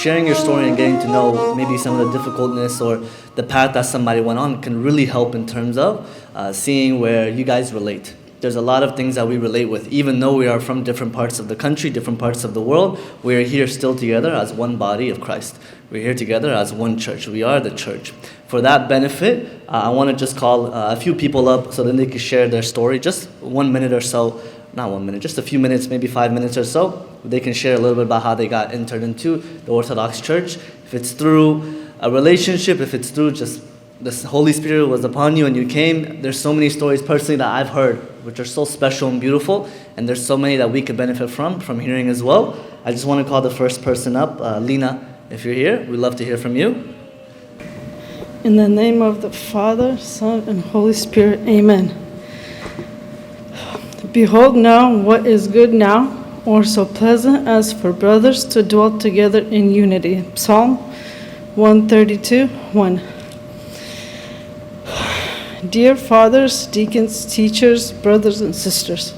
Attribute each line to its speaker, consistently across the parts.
Speaker 1: sharing your story and getting to know maybe some of the difficultness or the path that somebody went on can really help in terms of seeing where you guys relate. There's a lot of things that we relate with. Even though we are from different parts of the country, different parts of the world, we are here still together as one body of Christ. We're here together as one church. We are the church. For that benefit, I want to just call a few people up so that they can share their story. Just 1 minute or so. Not 1 minute, just a few minutes, maybe 5 minutes or so. They can share a little bit about how they got entered into the Orthodox Church. If it's through a relationship, if it's through just the Holy Spirit was upon you and you came. There's so many stories personally that I've heard, which are so special and beautiful, and there's so many that we could benefit from hearing as well. I just want to call the first person up, Lena, if you're here. We'd love to hear from you.
Speaker 2: In the name of the Father, Son, and Holy Spirit, amen. Behold now what is good now, or so pleasant as for brothers to dwell together in unity. Psalm 132, 1. Dear fathers, deacons, teachers, brothers, and sisters,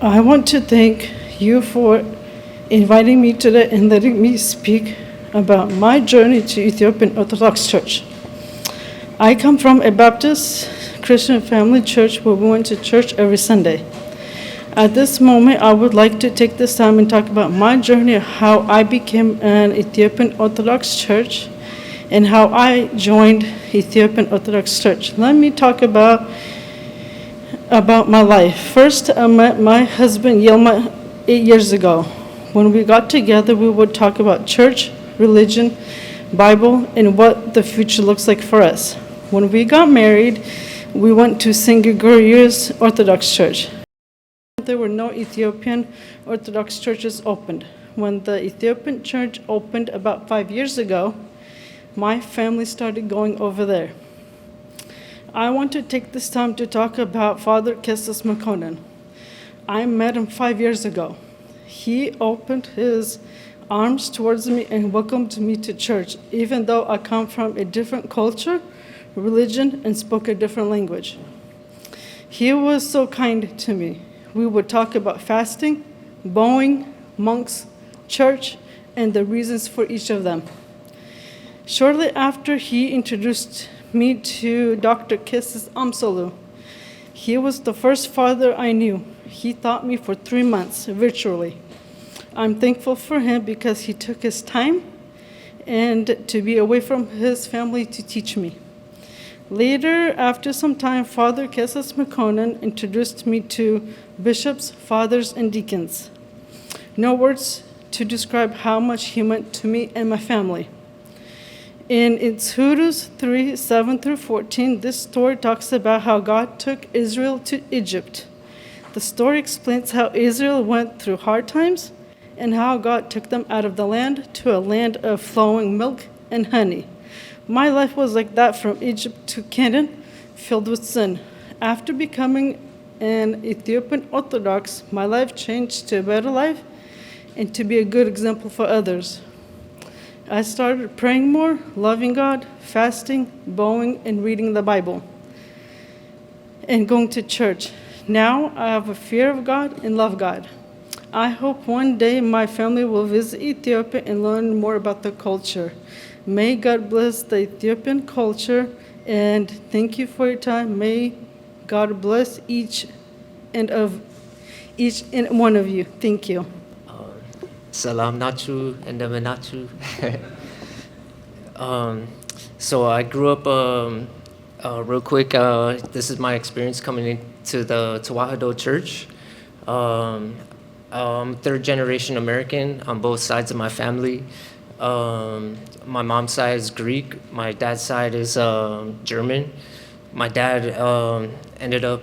Speaker 2: I want to thank you for inviting me today and letting me speak about my journey to Ethiopian Orthodox Church. I come from a Baptist Christian family church where we went to church every Sunday. At this moment, I would like to take this time and talk about my journey, how I became an Ethiopian Orthodox Church, and how I joined Ethiopian Orthodox Church. Let me talk about my life. First, I met my husband Yilma 8 years ago. When we got together, we would talk about church, religion, Bible, and what the future looks like for us. When we got married, we went to St. Gregorius Orthodox Church. There were no Ethiopian Orthodox churches opened. When the Ethiopian church opened about 5 years ago, my family started going over there. I want to take this time to talk about Father Kestis Makonnen. I met him 5 years ago. He opened his arms towards me and welcomed me to church, even though I come from a different culture, religion, and spoke a different language. He was so kind to me. We would talk about fasting, bowing, monks, church, and the reasons for each of them. Shortly after, he introduced me to Dr. Kestis Amsolu. He was the first father I knew. He taught me for 3 months virtually. I'm thankful for him because he took his time and to be away from his family to teach me. Later, after some time, Father Kestis Makonnen introduced me to bishops, fathers, and deacons. No words to describe how much he meant to me and my family. In Exodus 3, 7 through 14, this story talks about how God took Israel to Egypt. The story explains how Israel went through hard times and how God took them out of the land to a land of flowing milk and honey. My life was like that from Egypt to Canaan, filled with sin. After becoming an Ethiopian Orthodox, my life changed to a better life and to be a good example for others. I started praying more, loving God, fasting, bowing, and reading the Bible, and going to church. Now I have a fear of God and love God. I hope one day my family will visit Ethiopia and learn more about the culture. May God bless the Ethiopian culture, and thank you for your time. May God bless each and one of you. Thank you.
Speaker 3: Salam nachu and nachu. So I grew up real quick. This is my experience coming into the Tawahado Church. Third generation American on both sides of my family. My mom's side is Greek. My dad's side is German. My dad ended up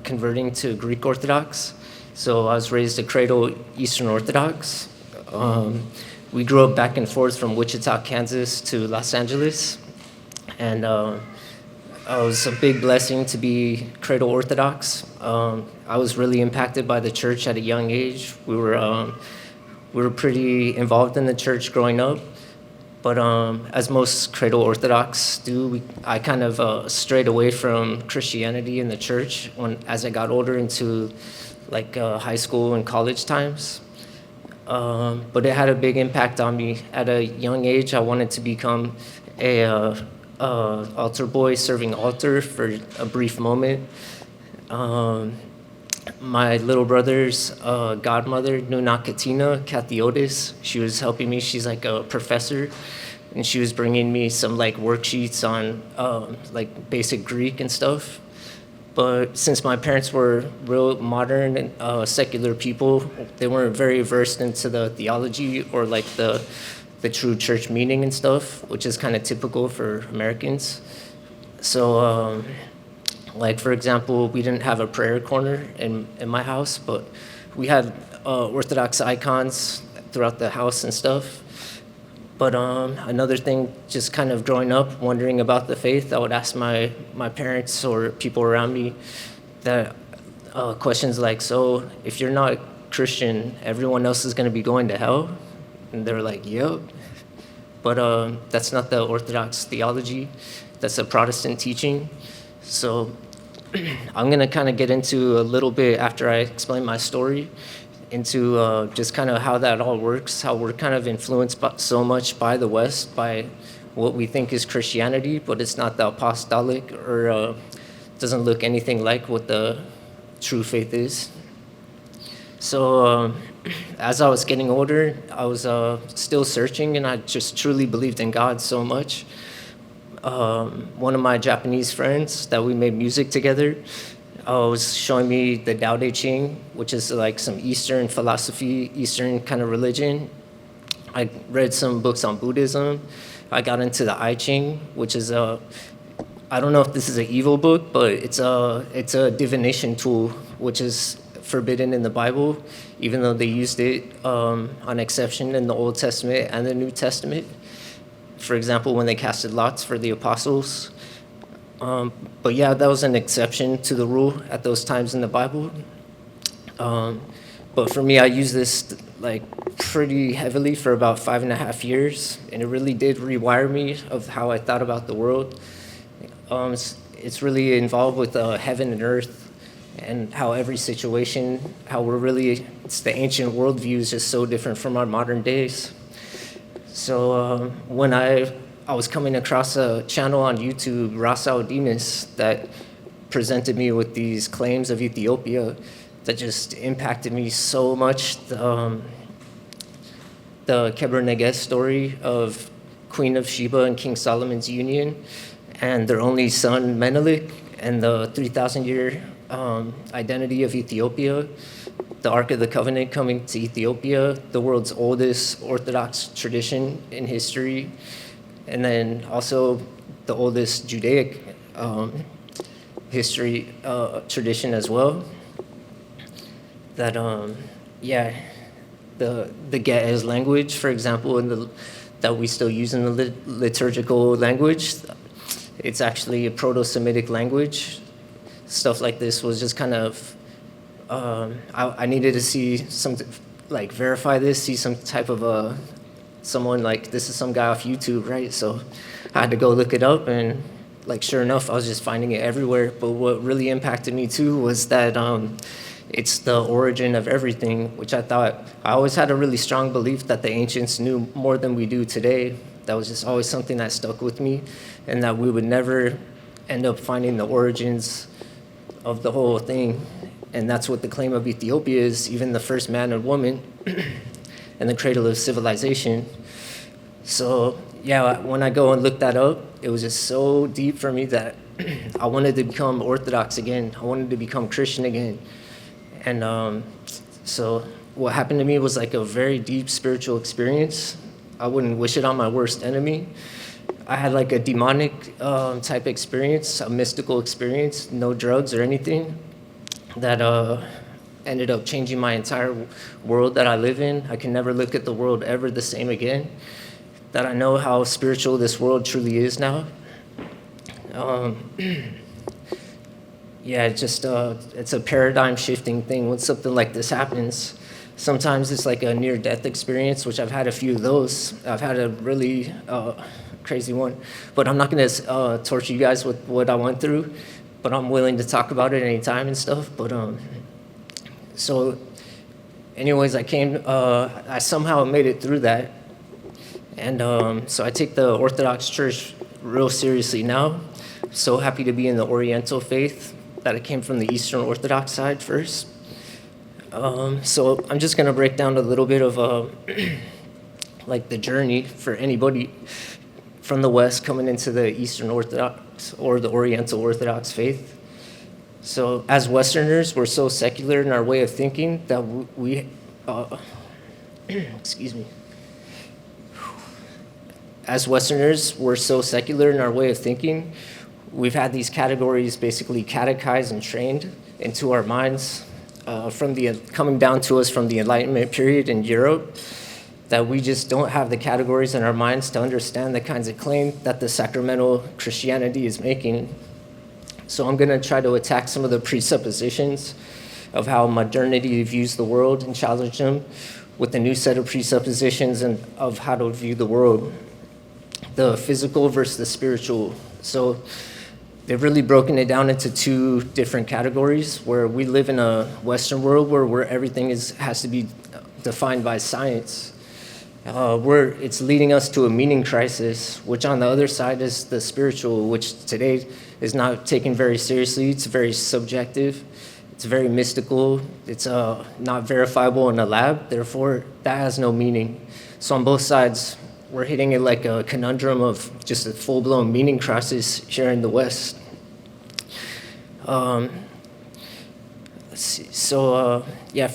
Speaker 3: converting to Greek Orthodox. So I was raised to cradle Eastern Orthodox. We grew up back and forth from Wichita, Kansas to Los Angeles. And it was a big blessing to be cradle Orthodox. I was really impacted by the church at a young age. We were pretty involved in the church growing up. But as most cradle Orthodox do, I kind of strayed away from Christianity in the church as I got older into high school and college times. but it had a big impact on me. At a young age, I wanted to become a altar boy serving altar for a brief moment. My little brother's godmother, Nuna Katina Kathiotis, she was helping me. She's like a professor, and she was bringing me some like worksheets on like basic Greek and stuff. But since my parents were real modern and secular people, they weren't very versed into the theology or like the true church meaning and stuff, which is kind of typical for Americans. So, like for example, we didn't have a prayer corner in my house, but we had Orthodox icons throughout the house and stuff. But another thing, just kind of growing up, wondering about the faith, I would ask my parents or people around me that questions like, so if you're not Christian, everyone else is going to be going to hell? And they're like, yep. But that's not the Orthodox theology. That's a Protestant teaching. So I'm going to kind of get into a little bit, after I explain my story, into just kind of how that all works, how we're kind of influenced so much by the West, by what we think is Christianity, but it's not the apostolic or doesn't look anything like what the true faith is. So as I was getting older, I was still searching, and I just truly believed in God so much. One of my Japanese friends that we made music together was showing me the Tao Te Ching, which is like some Eastern philosophy, Eastern kind of religion. I read some books on Buddhism. I got into the I Ching, which is I don't know if this is an evil book, but it's a divination tool, which is forbidden in the Bible, even though they used it on exception in the Old Testament and the New Testament. For example, when they casted lots for the apostles. But yeah, that was an exception to the rule at those times in the Bible. But for me, I used this like pretty heavily for about 5.5 years, and it really did rewire me of how I thought about the world. It's really involved with heaven and earth, and how every situation, how it's the ancient worldview is just so different from our modern days. So when I was coming across a channel on YouTube, Rasau Dinas, that presented me with these claims of Ethiopia that just impacted me so much. The Keber Neges story of Queen of Sheba and King Solomon's union, and their only son Menelik, and the 3,000-year identity of Ethiopia, the Ark of the Covenant coming to Ethiopia, the world's oldest Orthodox tradition in history, and then also the oldest Judaic history tradition as well. That the Ge'ez language, for example, that we still use in the liturgical language, it's actually a Proto-Semitic language. Stuff like this was just kind of I needed to see verify this, see some type of someone like, this is some guy off YouTube, right? So I had to go look it up, and like sure enough, I was just finding it everywhere. But what really impacted me too was that it's the origin of everything, which I always had a really strong belief that the ancients knew more than we do today. That was just always something that stuck with me, and that we would never end up finding the origins of the whole thing. And that's what the claim of Ethiopia is, even the first man and woman and the cradle of civilization. So yeah, when I go and look that up, it was just so deep for me that I wanted to become Orthodox again. I wanted to become Christian again. And so what happened to me was like a very deep spiritual experience. I wouldn't wish it on my worst enemy. I had like a demonic type experience, a mystical experience, no drugs or anything, that ended up changing my entire world that I live in. I can never look at the world ever the same again. That I know how spiritual this world truly is now. Yeah, it's a paradigm shifting thing when something like this happens. Sometimes it's like a near-death experience, which I've had a few of those. I've had a really crazy one, but I'm not going to torture you guys with what I went through, but I'm willing to talk about it anytime and stuff. But so anyways, I somehow made it through that. And so I take the Orthodox Church real seriously now. So happy to be in the Oriental faith, that I came from the Eastern Orthodox side first. So I'm just going to break down a little bit of like the journey for anybody from the West coming into the Eastern Orthodox or the Oriental Orthodox faith. So as Westerners, we're so secular in our way of thinking that we excuse me. As Westerners, we're so secular in our way of thinking. We've had these categories basically catechized and trained into our minds coming down to us from the Enlightenment period in Europe, that we just don't have the categories in our minds to understand the kinds of claims that the sacramental Christianity is making. So I'm going to try to attack some of the presuppositions of how modernity views the world and challenge them with a new set of presuppositions and of how to view the world, the physical versus the spiritual. So they've really broken it down into two different categories, where we live in a Western world where everything has to be defined by science. It's leading us to a meaning crisis, which on the other side is the spiritual, which today is not taken very seriously. It's very subjective. It's very mystical. It's not verifiable in a lab. Therefore, that has no meaning. So on both sides, we're hitting it like a conundrum of just a full-blown meaning crisis here in the West. For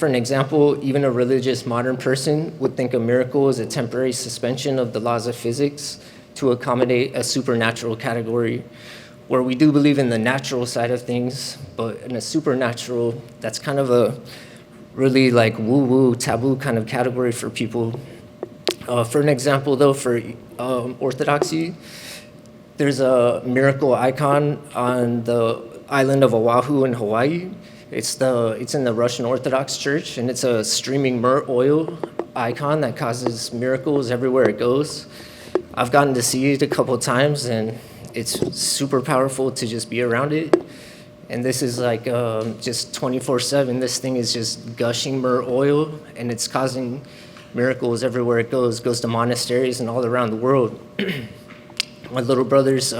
Speaker 3: an example, even a religious modern person would think a miracle is a temporary suspension of the laws of physics to accommodate a supernatural category, where we do believe in the natural side of things, but in a supernatural, that's kind of a really like woo-woo, taboo kind of category for people. For an example, though, for Orthodoxy, there's a miracle icon on the island of Oahu in Hawaii. It's in the Russian Orthodox Church, and it's a streaming myrrh oil icon that causes miracles everywhere it goes. I've gotten to see it a couple times, and it's super powerful to just be around it. And this is like just 24/7. This thing is just gushing myrrh oil, and it's causing miracles everywhere it goes. It goes to monasteries and all around the world. My little brother's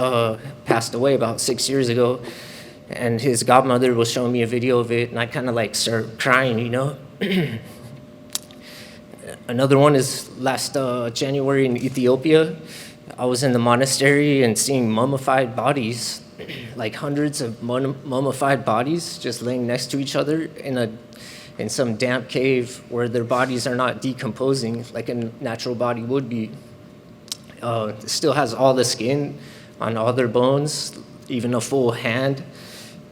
Speaker 3: passed away about 6 years ago, and his godmother was showing me a video of it, and I kind of like started crying, you know? Another one is last January in Ethiopia. I was in the monastery and seeing mummified bodies, like hundreds of mummified bodies just laying next to each other in some damp cave where their bodies are not decomposing like a natural body would be. It still has all the skin on all their bones, even a full hand.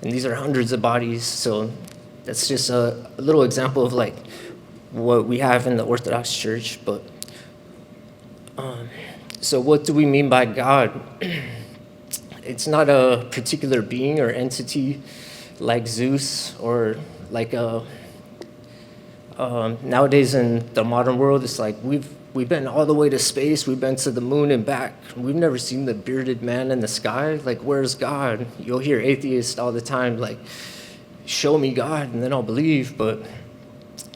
Speaker 3: And these are hundreds of bodies. So that's just a little example of like what we have in the Orthodox Church. But so what do we mean by God? It's not a particular being or entity like Zeus or like nowadays in the modern world, it's like we've been all the way to space, we've been to the moon and back. We've never seen the bearded man in the sky. Like, where's God? You'll hear atheists all the time, like, show me God and then I'll believe. But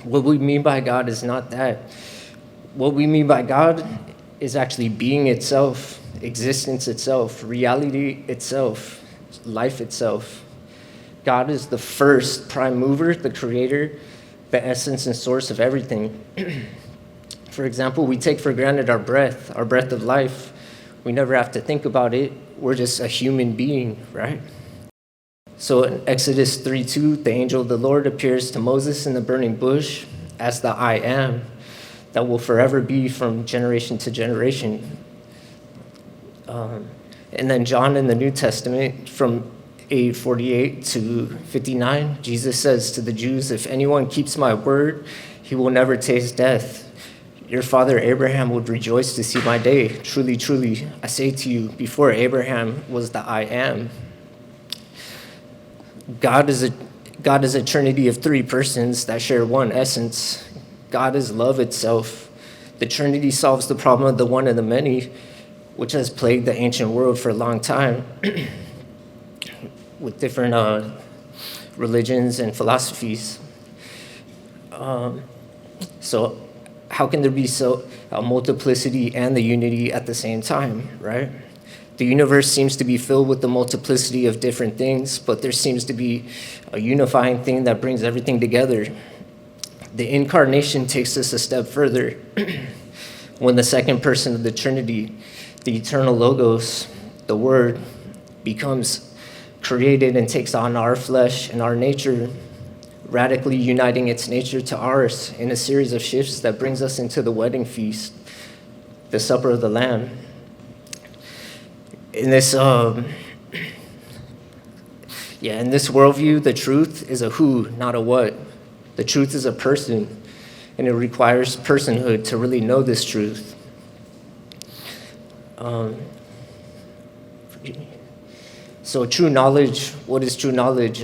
Speaker 3: what we mean by God is not that. What we mean by God is actually being itself, existence itself, reality itself, life itself. God is the first prime mover, the creator, the essence and source of everything. For example, we take for granted our breath of life. We never have to think about it. We're just a human being, right? So in Exodus 3:2, the angel of the Lord appears to Moses in the burning bush as the I am that will forever be from generation to generation. And then John in the New Testament, from 8:48 to 59, Jesus says to the Jews, if anyone keeps my word, he will never taste death. Your father Abraham would rejoice to see my day. Truly, truly, I say to you, before Abraham was the I am. God is a trinity of three persons that share one essence. God is love itself. The Trinity solves the problem of the one and the many, which has plagued the ancient world for a long time with different religions and philosophies. So how can there be a multiplicity and the unity at the same time, right? The universe seems to be filled with the multiplicity of different things, but there seems to be a unifying thing that brings everything together. The incarnation takes us a step further. When the second person of the Trinity, the eternal Logos, the Word, becomes created and takes on our flesh and our nature, radically uniting its nature to ours in a series of shifts that brings us into the wedding feast, the supper of the Lamb. In this worldview, the truth is a who, not a what. The truth is a person, and it requires personhood to really know this truth. So true knowledge, what is true knowledge?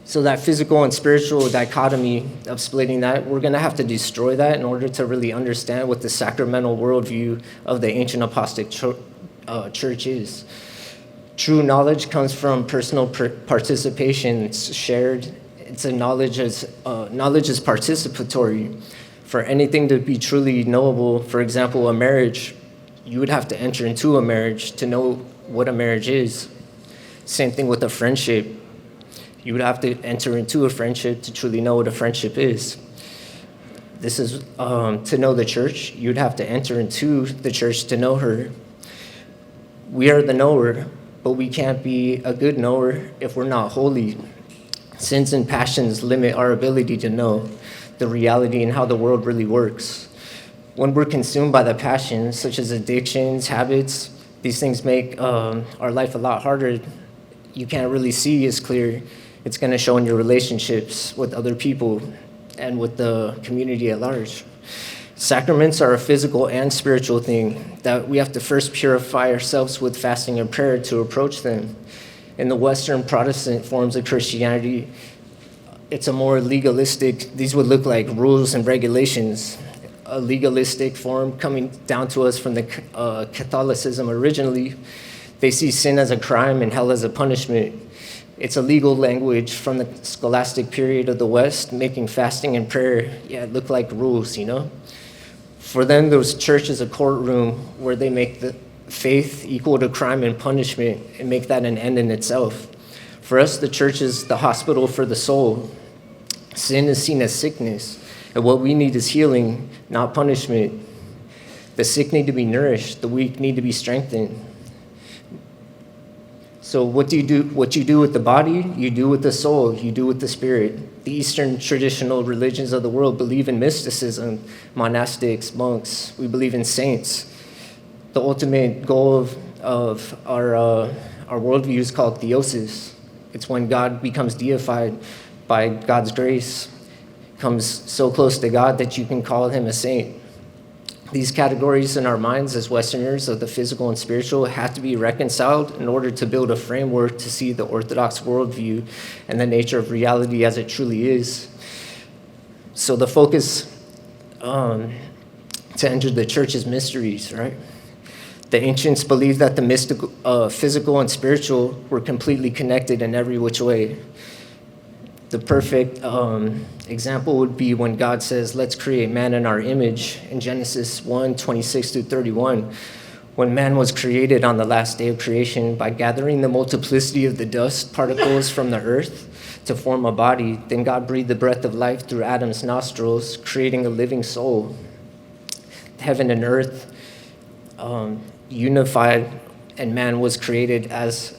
Speaker 3: So that physical and spiritual dichotomy of splitting that, we're going to have to destroy that in order to really understand what the sacramental worldview of the ancient apostolic church is. True knowledge comes from personal participation. It's shared. It's knowledge is participatory. For anything to be truly knowable, for example, a marriage, you would have to enter into a marriage to know what a marriage is. Same thing with a friendship. You would have to enter into a friendship to truly know what a friendship is. This is to know the church. You'd have to enter into the church to know her. We are the knower, but we can't be a good knower if we're not holy. Sins and passions limit our ability to know the reality and how the world really works. When we're consumed by the passions, such as addictions, habits, these things make our life a lot harder. You can't really see as clear. It's going to show in your relationships with other people and with the community at large. Sacraments are a physical and spiritual thing that we have to first purify ourselves with fasting and prayer to approach them. In the Western Protestant forms of Christianity, it's a more legalistic, these would look like rules and regulations, a legalistic form coming down to us from the Catholicism originally. They see sin as a crime and hell as a punishment. It's a legal language from the scholastic period of the West, making fasting and prayer, look like rules, you know? For them, those church is a courtroom where they make the faith equal to crime and punishment and make that an end in itself. For us, the church is the hospital for the soul. Sin is seen as sickness, and what we need is healing, not punishment. The sick need to be nourished, the weak need to be strengthened. So what do? What you do with the body, you do with the soul, you do with the spirit. The Eastern traditional religions of the world believe in mysticism, monastics, monks. We believe in saints. The ultimate goal of our worldview is called theosis. It's when God becomes deified by God's grace, comes so close to God that you can call him a saint. These categories in our minds as Westerners of the physical and spiritual have to be reconciled in order to build a framework to see the Orthodox worldview and the nature of reality as it truly is. So the focus to enter the church's mysteries, right? The ancients believed that the mystical, physical and spiritual were completely connected in every which way. The perfect example would be when God says, let's create man in our image in Genesis 1:26-31. When man was created on the last day of creation by gathering the multiplicity of the dust particles from the earth to form a body, then God breathed the breath of life through Adam's nostrils, creating a living soul. Heaven and earth unified, and man was created as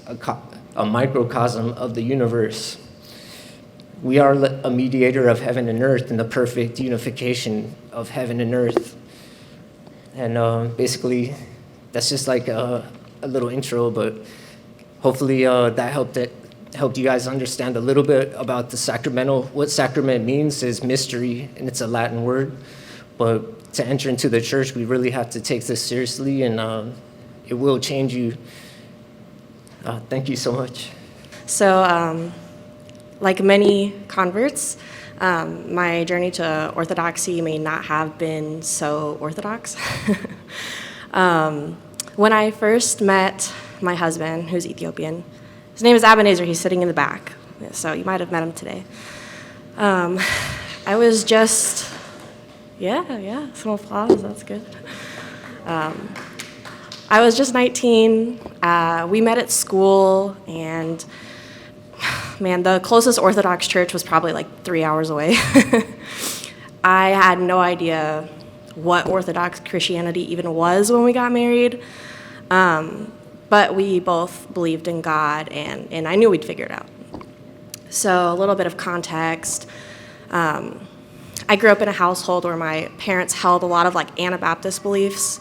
Speaker 3: a microcosm of the universe. We are a mediator of heaven and earth in the perfect unification of heaven and earth. And basically, that's just like a little intro, but hopefully that helped you guys understand a little bit about the sacramental. What sacrament means is mystery, and it's a Latin word. But to enter into the church, we really have to take this seriously, and it will change you. Thank you so much.
Speaker 4: So, like many converts, my journey to Orthodoxy may not have been so Orthodox. When I first met my husband, who's Ethiopian, his name is Ebenezer, he's sitting in the back, so you might have met him today. I was just, some applause, that's good. I was just 19. We met at school, and man, the closest Orthodox church was probably like 3 hours away. I had no idea what Orthodox Christianity even was when we got married, but we both believed in God, and I knew we'd figure it out. So a little bit of context. I grew up in a household where my parents held a lot of like Anabaptist beliefs,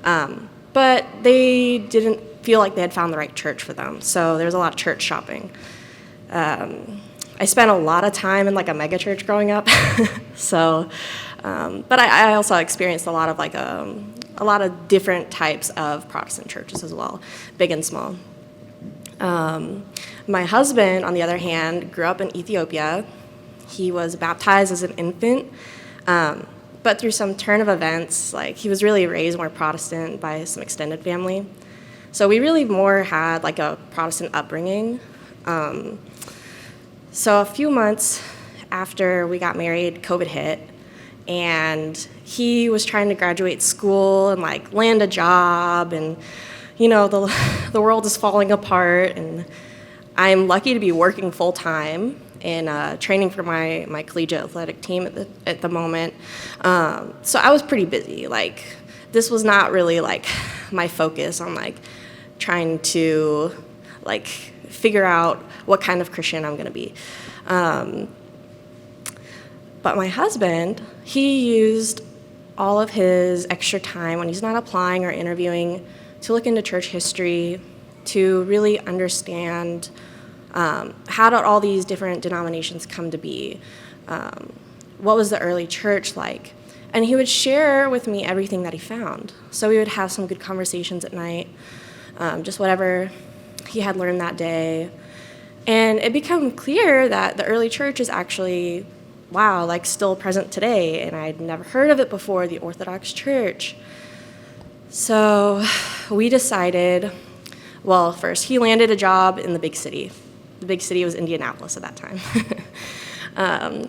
Speaker 4: but they didn't feel like they had found the right church for them. So there was a lot of church shopping. I spent a lot of time in like a mega church growing up. So, but I also experienced a lot of different types of Protestant churches as well, big and small. My husband, on the other hand, grew up in Ethiopia. He was baptized as an infant, but through some turn of events, like he was really raised more Protestant by some extended family. So we really more had like a Protestant upbringing. So a few months after we got married, COVID hit, and he was trying to graduate school and like land a job, and you know the world is falling apart, and I'm lucky to be working full time and training for my collegiate athletic team at the moment. So I was pretty busy. Like this was not really like my focus on like trying to like figure out what kind of Christian I'm going to be. But my husband, he used all of his extra time when he's not applying or interviewing to look into church history, to really understand how did all these different denominations come to be? What was the early church like? And he would share with me everything that he found. So we would have some good conversations at night, just whatever he had learned that day. And it became clear that the early church is actually, like still present today. And I'd never heard of it before, the Orthodox Church. So we decided, well, first he landed a job in the big city. The big city was Indianapolis at that time.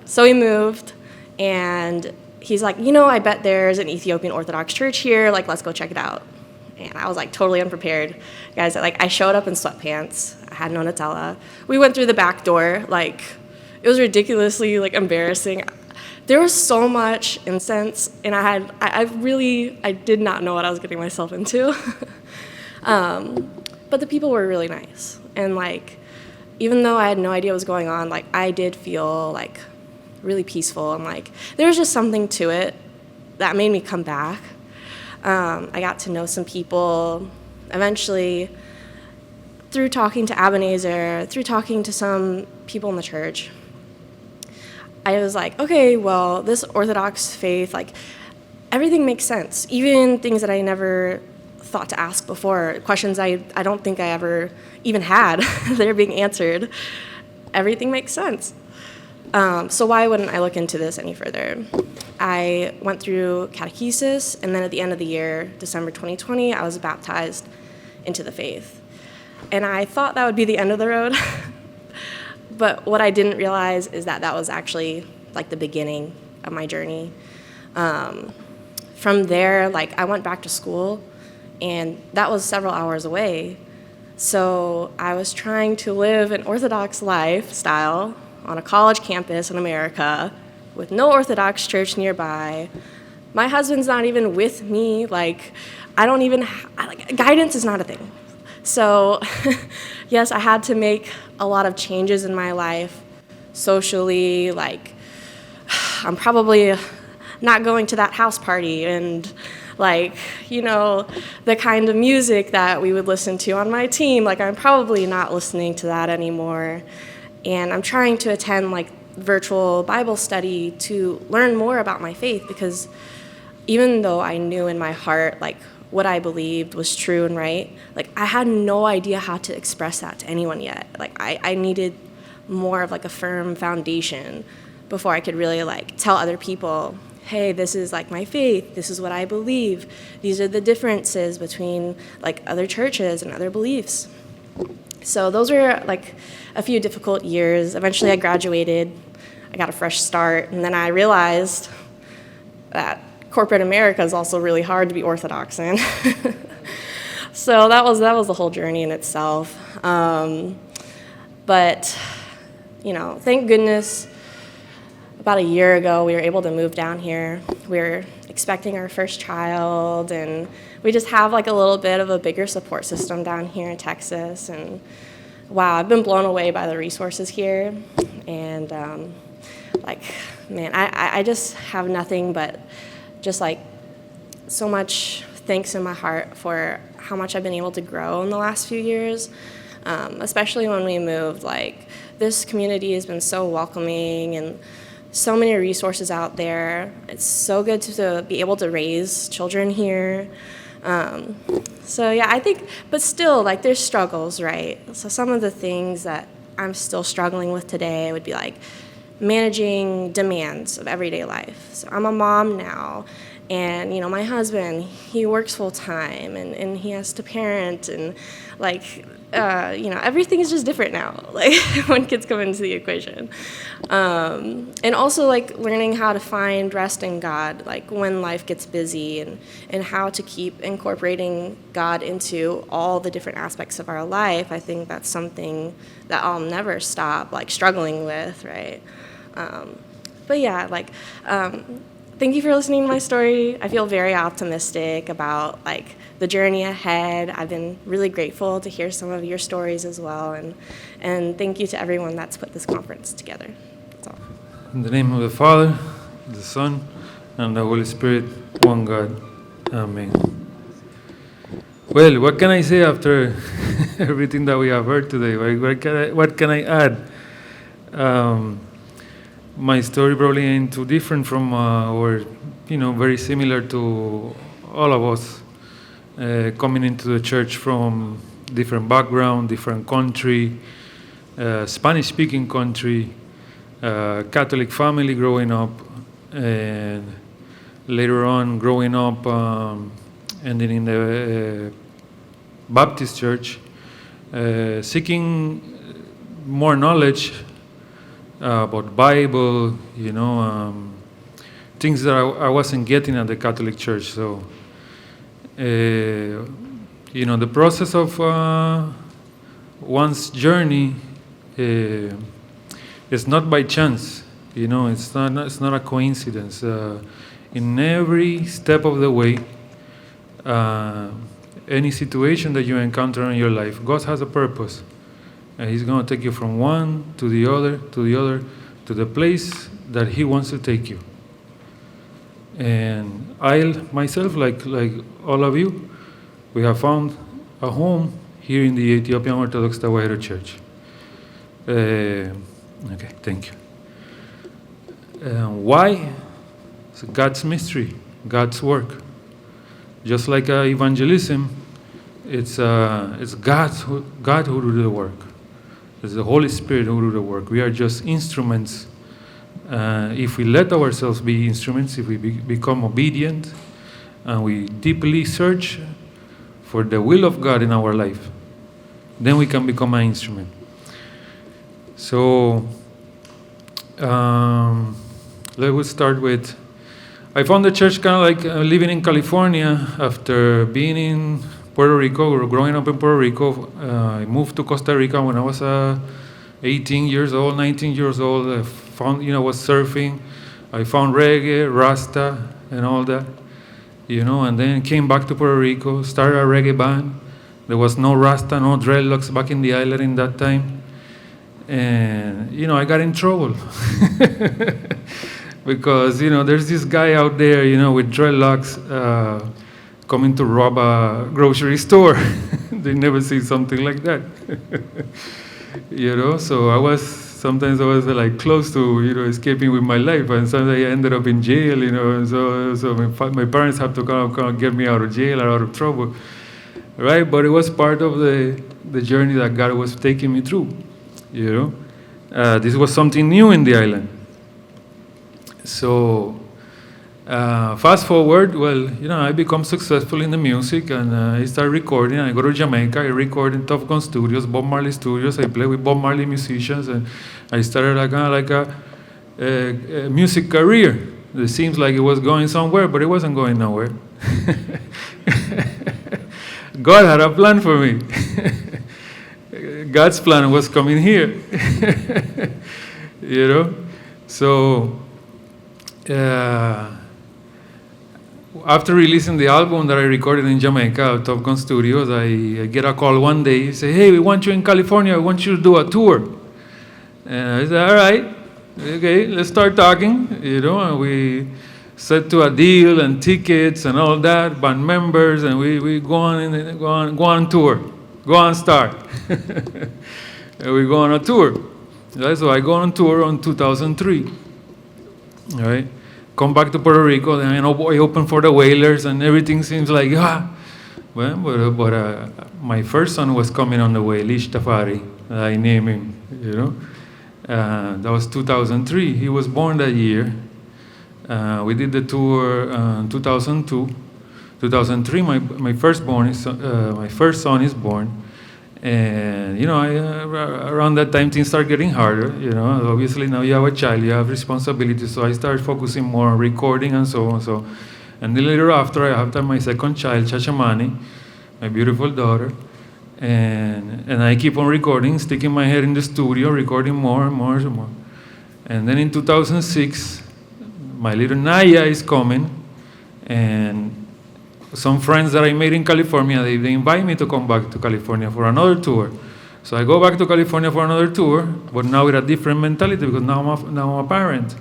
Speaker 4: So we moved, and he's like, I bet there's an Ethiopian Orthodox church here. Like, let's go check it out. And I was like totally unprepared. Guys, I showed up in sweatpants. I had no Nutella. We went through the back door. Like, it was ridiculously like embarrassing. There was so much incense, and I did not know what I was getting myself into. But the people were really nice. And like, even though I had no idea what was going on, like I did feel like really peaceful, and like there was just something to it that made me come back. I got to know some people eventually through talking to Ebenezer, through talking to some people in the church. I was like, okay, well, this Orthodox faith, like everything makes sense. Even things that I never thought to ask before, questions I don't think I ever even had, they're being answered. Everything makes sense. So why wouldn't I look into this any further? I went through catechesis, and then at the end of the year, December 2020, I was baptized into the faith. And I thought that would be the end of the road. But what I didn't realize is that that was actually like the beginning of my journey. From there, like I went back to school, and that was several hours away. So I was trying to live an Orthodox lifestyle on a college campus in America with no Orthodox church nearby. My husband's not even with me. Like, I don't even, guidance is not a thing. So, yes, I had to make a lot of changes in my life socially. Like, I'm probably not going to that house party, and like, the kind of music that we would listen to on my team, like I'm probably not listening to that anymore. And I'm trying to attend like virtual Bible study to learn more about my faith, because even though I knew in my heart like what I believed was true and right, like I had no idea how to express that to anyone yet. Like I needed more of like a firm foundation before I could really like tell other people, hey, this is like my faith, this is what I believe, these are the differences between like other churches and other beliefs. So those were like a few difficult years. Eventually I graduated. I got a fresh start. And then I realized that corporate America is also really hard to be Orthodox in. So that was the whole journey in itself. But, thank goodness, about a year ago, we were able to move down here. We were expecting our first child, and we just have like a little bit of a bigger support system down here in Texas. And wow, I've been blown away by the resources here. And man, I just have nothing but just like so much thanks in my heart for how much I've been able to grow in the last few years, especially when we moved. Like, this community has been so welcoming and so many resources out there. It's so good to be able to raise children here. So yeah, I think, but still, like, there's struggles, right? So some of the things that I'm still struggling with today would be like managing demands of everyday life. So I'm a mom now, and my husband, he works full time, and he has to parent, and like everything is just different now, like when kids come into the equation. And also like learning how to find rest in God, like when life gets busy, and how to keep incorporating God into all the different aspects of our life. I think that's something that I'll never stop like struggling with, right? But yeah, thank you for listening to my story. I feel very optimistic about like the journey ahead. I've been really grateful to hear some of your stories as well, and thank you to everyone that's put this conference together. That's all.
Speaker 5: In the name of the Father, the Son, and the Holy Spirit, one God. Amen. Well, what can I say after everything that we have heard today? What can I add? My story probably ain't too different from, or very similar to all of us coming into the church from different background, different country, Spanish-speaking country, Catholic family growing up, and later on growing up, ending in the Baptist church, seeking more knowledge about Bible, things that I wasn't getting at the Catholic Church. So, the process of one's journey is not by chance. It's not a coincidence. In every step of the way, any situation that you encounter in your life, God has a purpose. And He's going to take you from one to the other, to the place that He wants to take you. And I myself, like all of you, we have found a home here in the Ethiopian Orthodox Tawahedo Church. Okay, thank you. Why? It's God's mystery, God's work. Just like evangelism, it's God who do the work. It's the Holy Spirit who do the work. We are just instruments. If we let ourselves be instruments, if we become obedient, and we deeply search for the will of God in our life, then we can become an instrument. So, let's start with, I found the church kind of like living in California after being in Puerto Rico, or growing up in Puerto Rico. I moved to Costa Rica when I was 18 years old, 19 years old. I found, was surfing. I found reggae, Rasta, and all that, and then came back to Puerto Rico, started a reggae band. There was no Rasta, no dreadlocks back in the island in that time. And, I got in trouble. Because, there's this guy out there, with dreadlocks, coming to rob a grocery store. They never see something like that. So sometimes I was like close to, escaping with my life, and sometimes I ended up in jail, and so my parents have to kind of get me out of jail or out of trouble, right? But it was part of the journey that God was taking me through, This was something new in the island. So, fast forward, I become successful in the music, and I start recording. I go to Jamaica, I record in Tough Gun Studios, Bob Marley Studios. I play with Bob Marley musicians, and I started music career. It seems like it was going somewhere, but it wasn't going nowhere. God had a plan for me. God's plan was coming here. You know? So, after releasing the album that I recorded in Jamaica, Top Gun Studios, I get a call one day. He say, "Hey, we want you in California. I want you to do a tour." And I said, "All right, okay, let's start talking." You know, and we set to a deal and tickets and all that, band members, and we go on tour, go on start, and we go on a tour. Right? So I go on tour on 2003. All right. Come back to Puerto Rico, and I open for the Whalers, and everything seems like, well, but my first son was coming on the way, Lish Tafari, I named him, you know. That was 2003. He was born that year. We did the tour in 2002. 2003, my first son is born. And, you know, around that time, things start getting harder, you know. Obviously, now you have a child, you have responsibilities, so I started focusing more on recording and so on. And then later after my second child, Chachamani, my beautiful daughter, and I keep on recording, sticking my head in the studio, recording more and more and more. And then in 2006, my little Naya is coming, and some friends that I made in California, they invite me to come back to California for another tour. So I go back to California for another tour, but now with a different mentality, because now I'm a parent.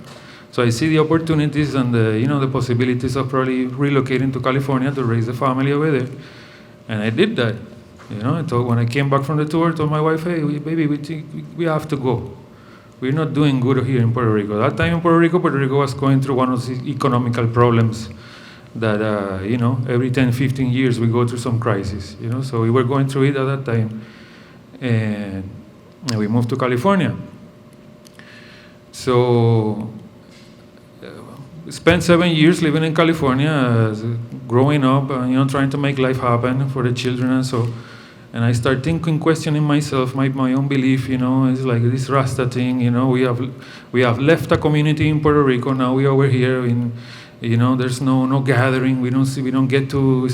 Speaker 5: So I see the opportunities and the possibilities of probably relocating to California to raise a family over there. And I did that. You know, I when I came back from the tour, I told my wife, "Hey, baby, we have to go. We're not doing good here in Puerto Rico." That time in Puerto Rico was going through one of the economical problems that, every 10, 15 years we go through some crisis, you know. So we were going through it at that time. And we moved to California. So spent 7 years living in California, growing up, trying to make life happen for the children and so. And I start questioning myself, my own belief, it's like this Rasta thing, we have left a community in Puerto Rico, now we are over here in, there's no gathering, we don't get to,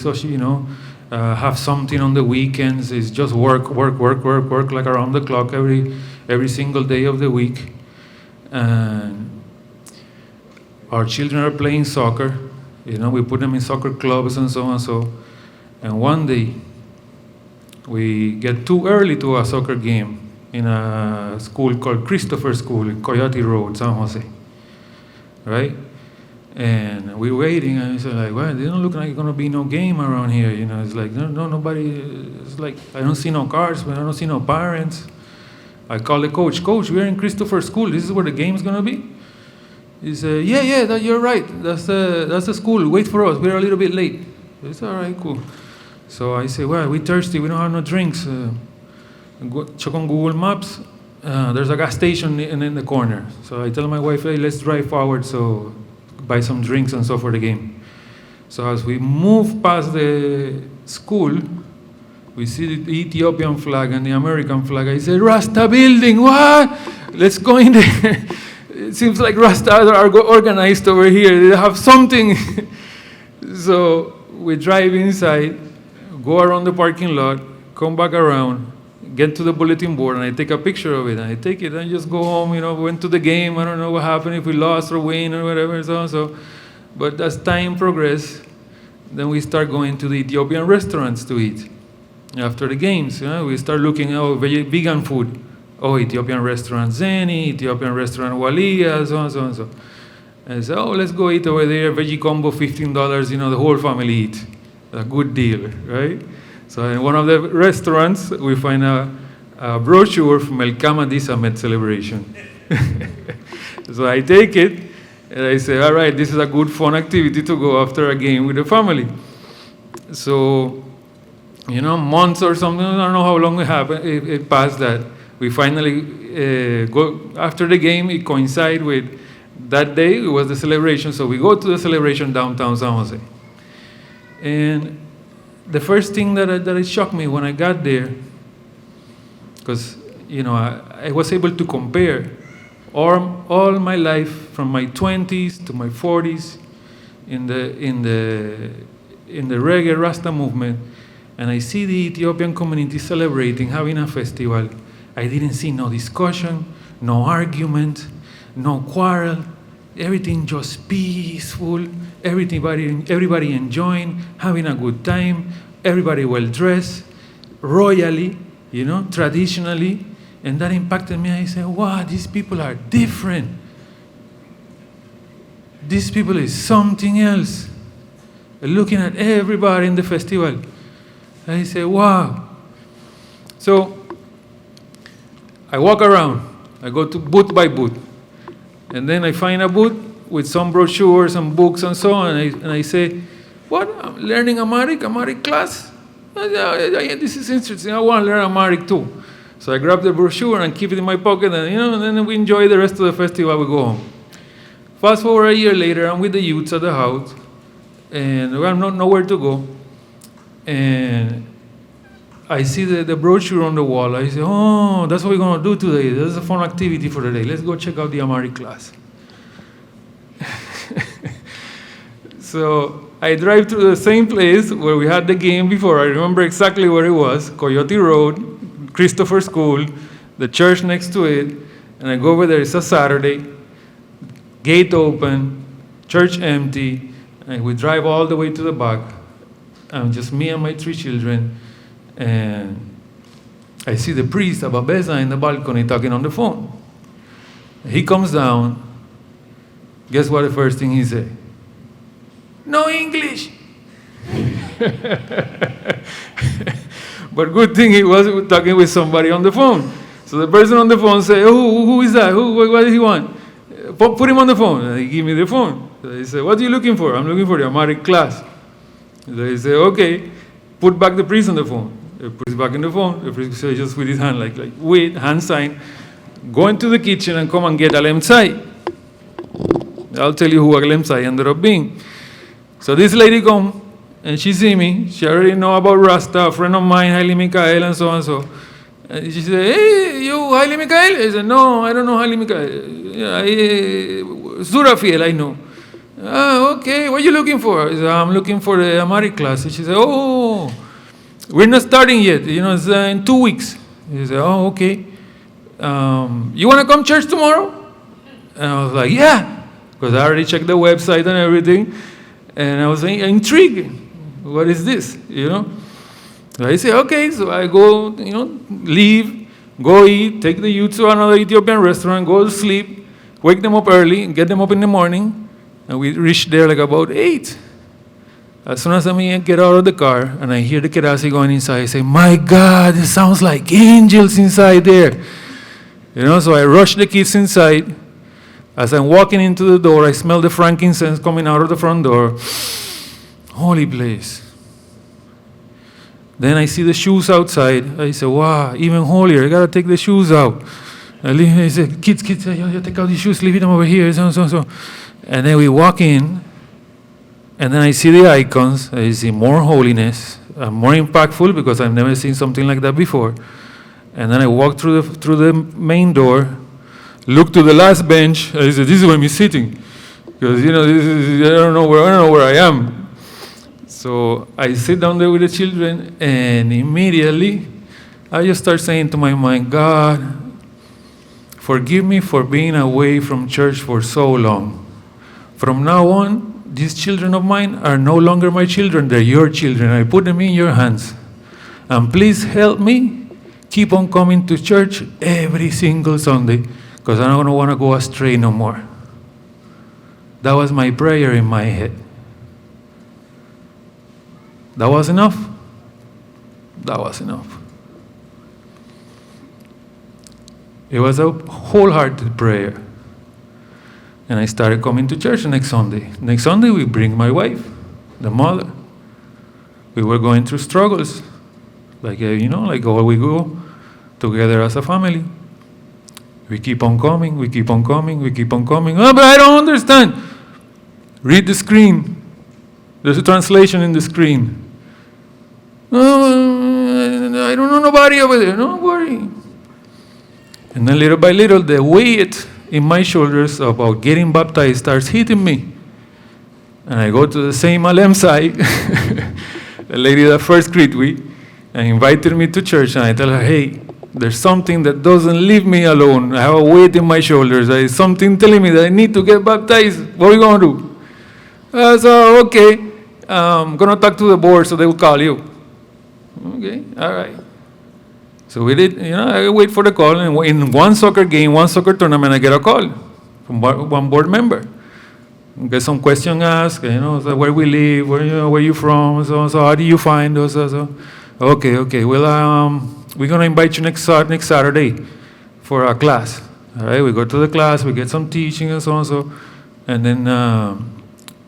Speaker 5: have something on the weekends, it's just work, like around the clock every single day of the week. And our children are playing soccer, we put them in soccer clubs and so on, and one day, we get too early to a soccer game in a school called Christopher School in Coyote Road, San Jose, right? And we're waiting, and it's like, well, they don't look like it's gonna be no game around here, It's like nobody. It's like I don't see no cars, but I don't see no parents. I call the coach. Coach, we're in Christopher School. This is where the game's gonna be. He said, yeah, you're right. That's the school. Wait for us. We're a little bit late. It's all right, cool. So I say, well, we're thirsty, we don't have no drinks. Check on Google Maps, there's a gas station in the corner. So I tell my wife, hey, let's drive forward, so buy some drinks and so for the game. So as we move past the school, we see the Ethiopian flag and the American flag. I say, Rasta building, what? Let's go in there. It seems like Rasta are organized over here, they have something. So we drive inside, go around the parking lot, come back around, get to the bulletin board, and I take a picture of it. And I take it and just go home, went to the game. I don't know what happened, if we lost or win or whatever. So. But as time progressed, then we start going to the Ethiopian restaurants to eat. After the games, we start looking, vegan food. Ethiopian restaurant Zeni, Ethiopian restaurant Walia, so on, so on, so. And so, let's go eat over there, veggie combo, $15, the whole family eat. A good deal, right? So in one of the restaurants, we find a brochure from El Kamadi Summit celebration. So I take it, and I say, all right, this is a good fun activity to go after a game with the family. So, months or something, I don't know how long it passed that. We finally go, after the game, it coincided with that day, it was the celebration, so we go to the celebration downtown San Jose. And the first thing that it shocked me when I got there, because I was able to compare all my life, from my 20s to my 40s, in the reggae Rasta movement, and I see the Ethiopian community celebrating, having a festival. I didn't see no discussion, no argument, no quarrel. Everything just peaceful. Everybody enjoying, having a good time. Everybody well dressed, royally, traditionally. And that impacted me. I said, wow, these people are different. These people is something else. Looking at everybody in the festival. I said, wow. So I walk around. I go to booth by booth. And then I find a booth with some brochures and books and so on. And I say, what? I'm learning Amharic class? This is interesting. I want to learn Amharic too. So I grab the brochure and keep it in my pocket, and then we enjoy the rest of the festival. We go home. Fast forward a year later, I'm with the youths at the house, and we have nowhere to go. And I see the brochure on the wall. I say, oh, that's what we're going to do today. That's a fun activity for the day. Let's go check out the Amharic class. So I drive to the same place where we had the game before. I remember exactly where it was, Coyote Road, Christopher School, the church next to it. And I go over there. It's a Saturday, gate open, church empty, and we drive all the way to the back. Just me and my 3 children. And I see the priest, Ababeza, in the balcony talking on the phone. He comes down. Guess what the first thing he said? No English. But good thing he was talking with somebody on the phone. So the person on the phone said, who is that? What does he want? Put him on the phone. And he gave me the phone. So he said, what are you looking for? I'm looking for the Amharic class. So he said, okay, put back the priest on the phone. He puts back in the phone. The priest said, just with his hand, like wait, hand sign. Go into the kitchen and come and get Alem Tsai. I'll tell you who Alem Tsai ended up being. So this lady come, and she see me. She already know about Rasta, a friend of mine, Haile Mikael, and so and so. And she said, hey, you Haile Mikael? I said, no, I don't know Haile Mikael. Zurafiel, I know. Okay, what are you looking for? I said, I'm looking for the Amharic class. And she said, oh, we're not starting yet. It's in 2 weeks. He said, oh, okay. You want to come church tomorrow? And I was like, yeah, because I already checked the website and everything. And I was intrigued. What is this? So I say, okay. So I go, leave, go eat, take the youth to another Ethiopian restaurant, go to sleep, wake them up early, get them up in the morning. And we reach there like about 8. As soon as I get out of the car and I hear the Kerasi going inside, I say, my God, it sounds like angels inside there. So I rush the kids inside. As I'm walking into the door, I smell the frankincense coming out of the front door. Holy place. Then I see the shoes outside. I say, wow, even holier. I got to take the shoes out. I say, kids, you take out the shoes, leave them over here. So. And then we walk in, and then I see the icons. I see more holiness, more impactful, because I've never seen something like that before. And then I walk through the main door, look to the last bench. I said, this is where I'm sitting, because I don't know where I am. So I sit down there with the children, and immediately I just start saying to my mind, God, forgive me for being away from church for so long. From now on, these children of mine are no longer my children, they're your children. I put them in your hands. And please help me keep on coming to church every single Sunday, because I don't want to go astray no more. That was my prayer in my head. That was enough. That was enough. It was a wholehearted prayer. And I started coming to church next Sunday. Next Sunday, we bring my wife, the mother. We were going through struggles. Like all we go together as a family. We keep on coming, we keep on coming, we keep on coming. Oh, but I don't understand. Read the screen. There's a translation in the screen. Oh, I don't know nobody over there. Don't worry. And then little by little, the weight in my shoulders about getting baptized starts hitting me. And I go to the same Alem side, the lady that first greeted me, and invited me to church, and I tell her, hey, there's something that doesn't leave me alone. I have a weight in my shoulders. There is something telling me that I need to get baptized. What are we going to do? So, okay, I'm going to talk to the board so they will call you. Okay, all right. So we did, I wait for the call, and in one soccer game, one soccer tournament, I get a call from one board member. Get some question asked, so where we live, where you from, so how do you find us, so. Okay, well, we're going to invite you next Saturday for a class. All right, we go to the class, we get some teaching and so on, so, and then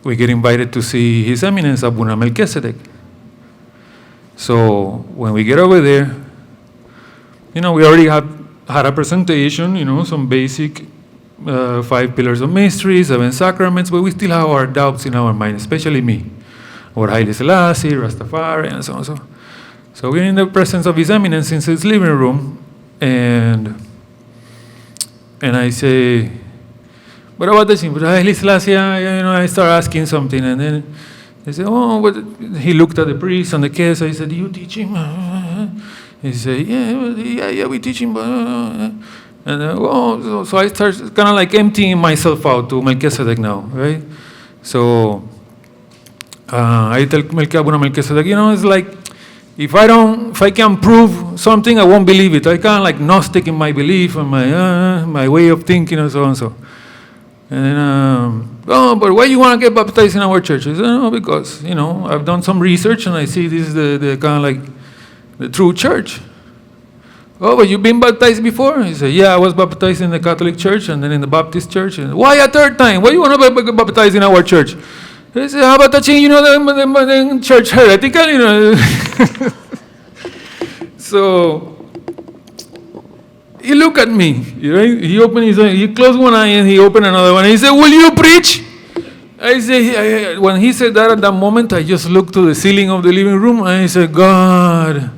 Speaker 5: we get invited to see His Eminence Abuna Melchizedek. So when we get over there, we already had a presentation, some basic 5 pillars of mystery, 7 sacraments, but we still have our doubts in our mind, especially me, or Haile Selassie, Rastafari, and so on. So we're in the presence of His Eminence in his living room, and I say, what about this? But Haile Selassie, I start asking something, and then they say, oh, but he looked at the priest and the case. I said, do you teach him? He said, yeah, we teach him. And so I start kind of like emptying myself out to Melchizedek now, right? So I tell Melchizedek, it's like, if I can prove something, I won't believe it. I kind of like Gnostic in my belief and my way of thinking and so on and so. And then, but why you want to get baptized in our church? I said, no, because, I've done some research and I see this is the kind of like the true church. Oh, but you've been baptized before? He said, yeah, I was baptized in the Catholic Church and then in the Baptist Church. And why a third time? Why you want to be baptized in our church? He said, how about touching, the church heretical, So he looked at me, right? He opened his eye, he closed one eye and he opened another one. He said, will you preach? I said, when he said that at that moment, I just looked to the ceiling of the living room and I said, God,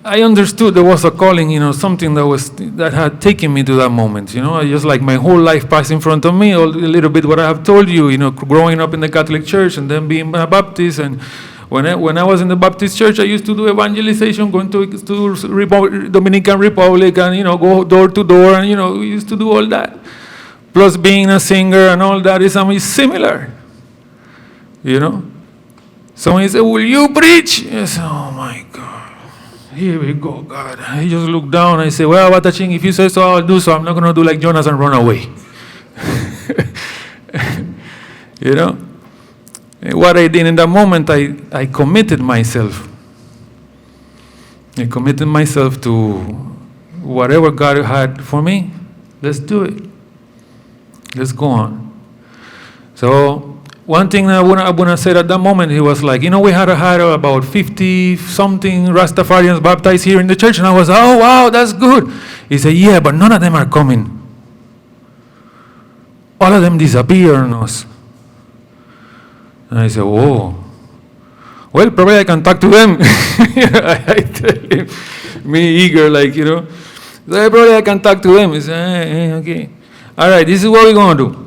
Speaker 5: I understood there was a calling, something that had taken me to that moment, I just like my whole life passed in front of me, a little bit what I have told you, growing up in the Catholic Church and then being a Baptist. And when I was in the Baptist Church, I used to do evangelization, going to Dominican Republic and, go door to door and, we used to do all that. Plus being a singer and all that is similar, Someone said, will you preach? I said, oh my God. Here we go, God. I just looked down. I say, well, Wataching, if you say so, I'll do so. I'm not going to do like Jonas and run away. What I did in that moment, I committed myself. I committed myself to whatever God had for me. Let's do it. Let's go on. So one thing Abuna said at that moment, he was like, we had about 50-something Rastafarians baptized here in the church. And I was, oh, wow, that's good. He said, yeah, but none of them are coming. All of them disappear on us. And I said, whoa. Well, probably I can talk to them. I tell him, me eager, so probably I can talk to them. He said, hey, okay. All right, this is what we're going to do.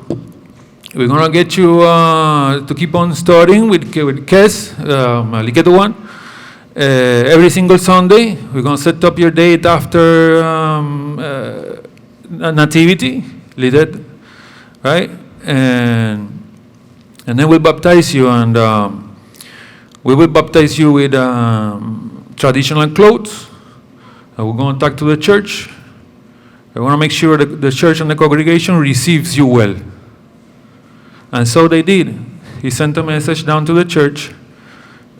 Speaker 5: We're going to get you to keep on studying with Kes, Liketo one. Every single Sunday, we're going to set up your date after Nativity, Lidet, right? And then we'll baptize you, and we will baptize you with traditional clothes. We're going to talk to the church. We want to make sure that the church and the congregation receives you well. And so they did. He sent a message down to the church.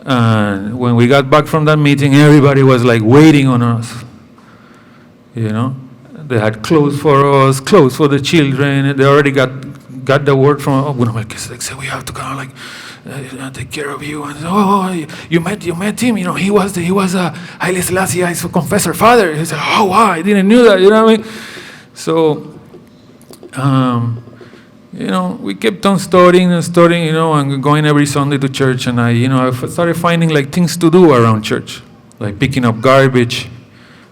Speaker 5: And when we got back from that meeting, everybody was like waiting on us. They had clothes for us, clothes for the children. They already got the word from Abuna Melchizedek. Said, we have to kind of like take care of you. And you met him. He was Haile Selassie's confessor father. He said, oh wow, I didn't know that. What I mean? So, we kept on studying, and going every Sunday to church. And I started finding like things to do around church, like picking up garbage,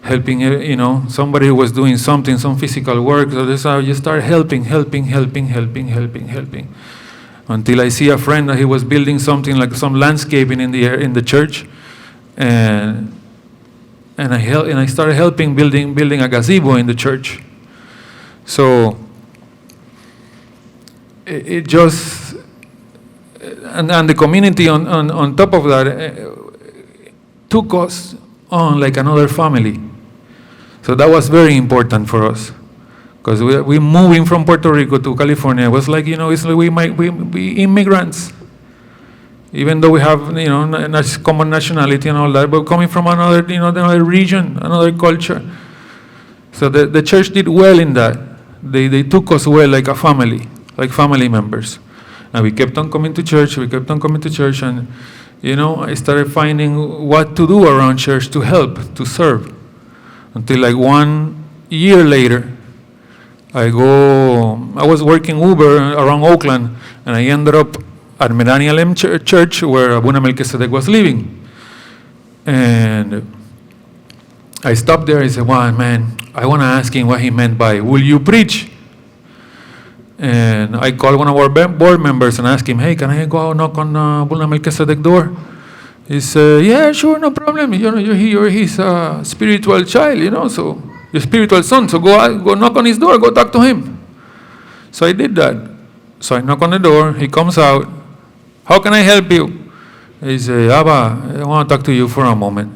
Speaker 5: helping, somebody who was doing something, some physical work. So this, I just started helping, until I see a friend that he was building something like some landscaping in the church, and I started helping building a gazebo in the church. So it just, and the community on top of that took us on like another family. So that was very important for us, because we moving from Puerto Rico to California. It was like, it's like we might be immigrants, even though we have common nationality and all that, but coming from another region, another culture. So the church did well in that. They took us well like a family, like family members, and we kept on coming to church. And I started finding what to do around church to help, to serve. Until like 1 year later, I was working Uber around Oakland, and I ended up at Medanialem Church where Abuna Melchizedek was living. And I stopped there. I said, "Wow, man, I want to ask him what he meant by, will you preach?" And I called one of our board members and asked him, "Hey, can I go knock on Abuna Melchizedek door?" He said, "Yeah, sure, no problem. You're his spiritual child, so your spiritual son. So go knock on his door, go talk to him." So I did that. So I knock on the door. He comes out. "How can I help you?" He said, "Abba, I want to talk to you for a moment."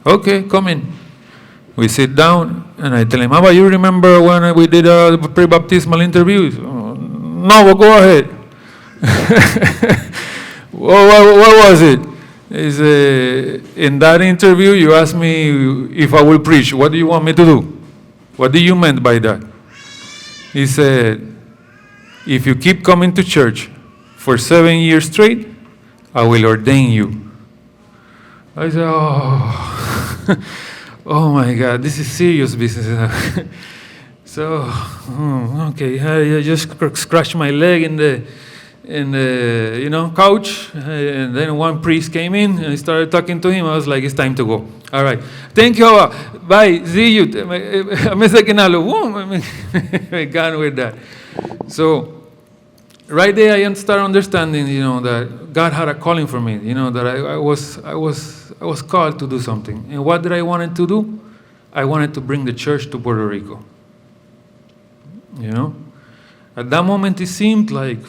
Speaker 5: "Okay, come in." We sit down, and I tell him, "Abba, you remember when we did a pre-baptismal interview?" "No, but go ahead." What was it? He said, "In that interview, you asked me if I will preach. What do you want me to do? What do you meant by that?" He said, "If you keep coming to church for 7 years straight, I will ordain you." I said, "Oh, oh my God, this is serious business." So, okay, I just scratched my leg in the couch, and then one priest came in and I started talking to him. I was like, "It's time to go. All right, thank you, bye, see you." We're gone with that. So right there, I started understanding, that God had a calling for me. That I was called to do something. And what did I wanted to do? I wanted to bring the church to Puerto Rico. At that moment, it seemed like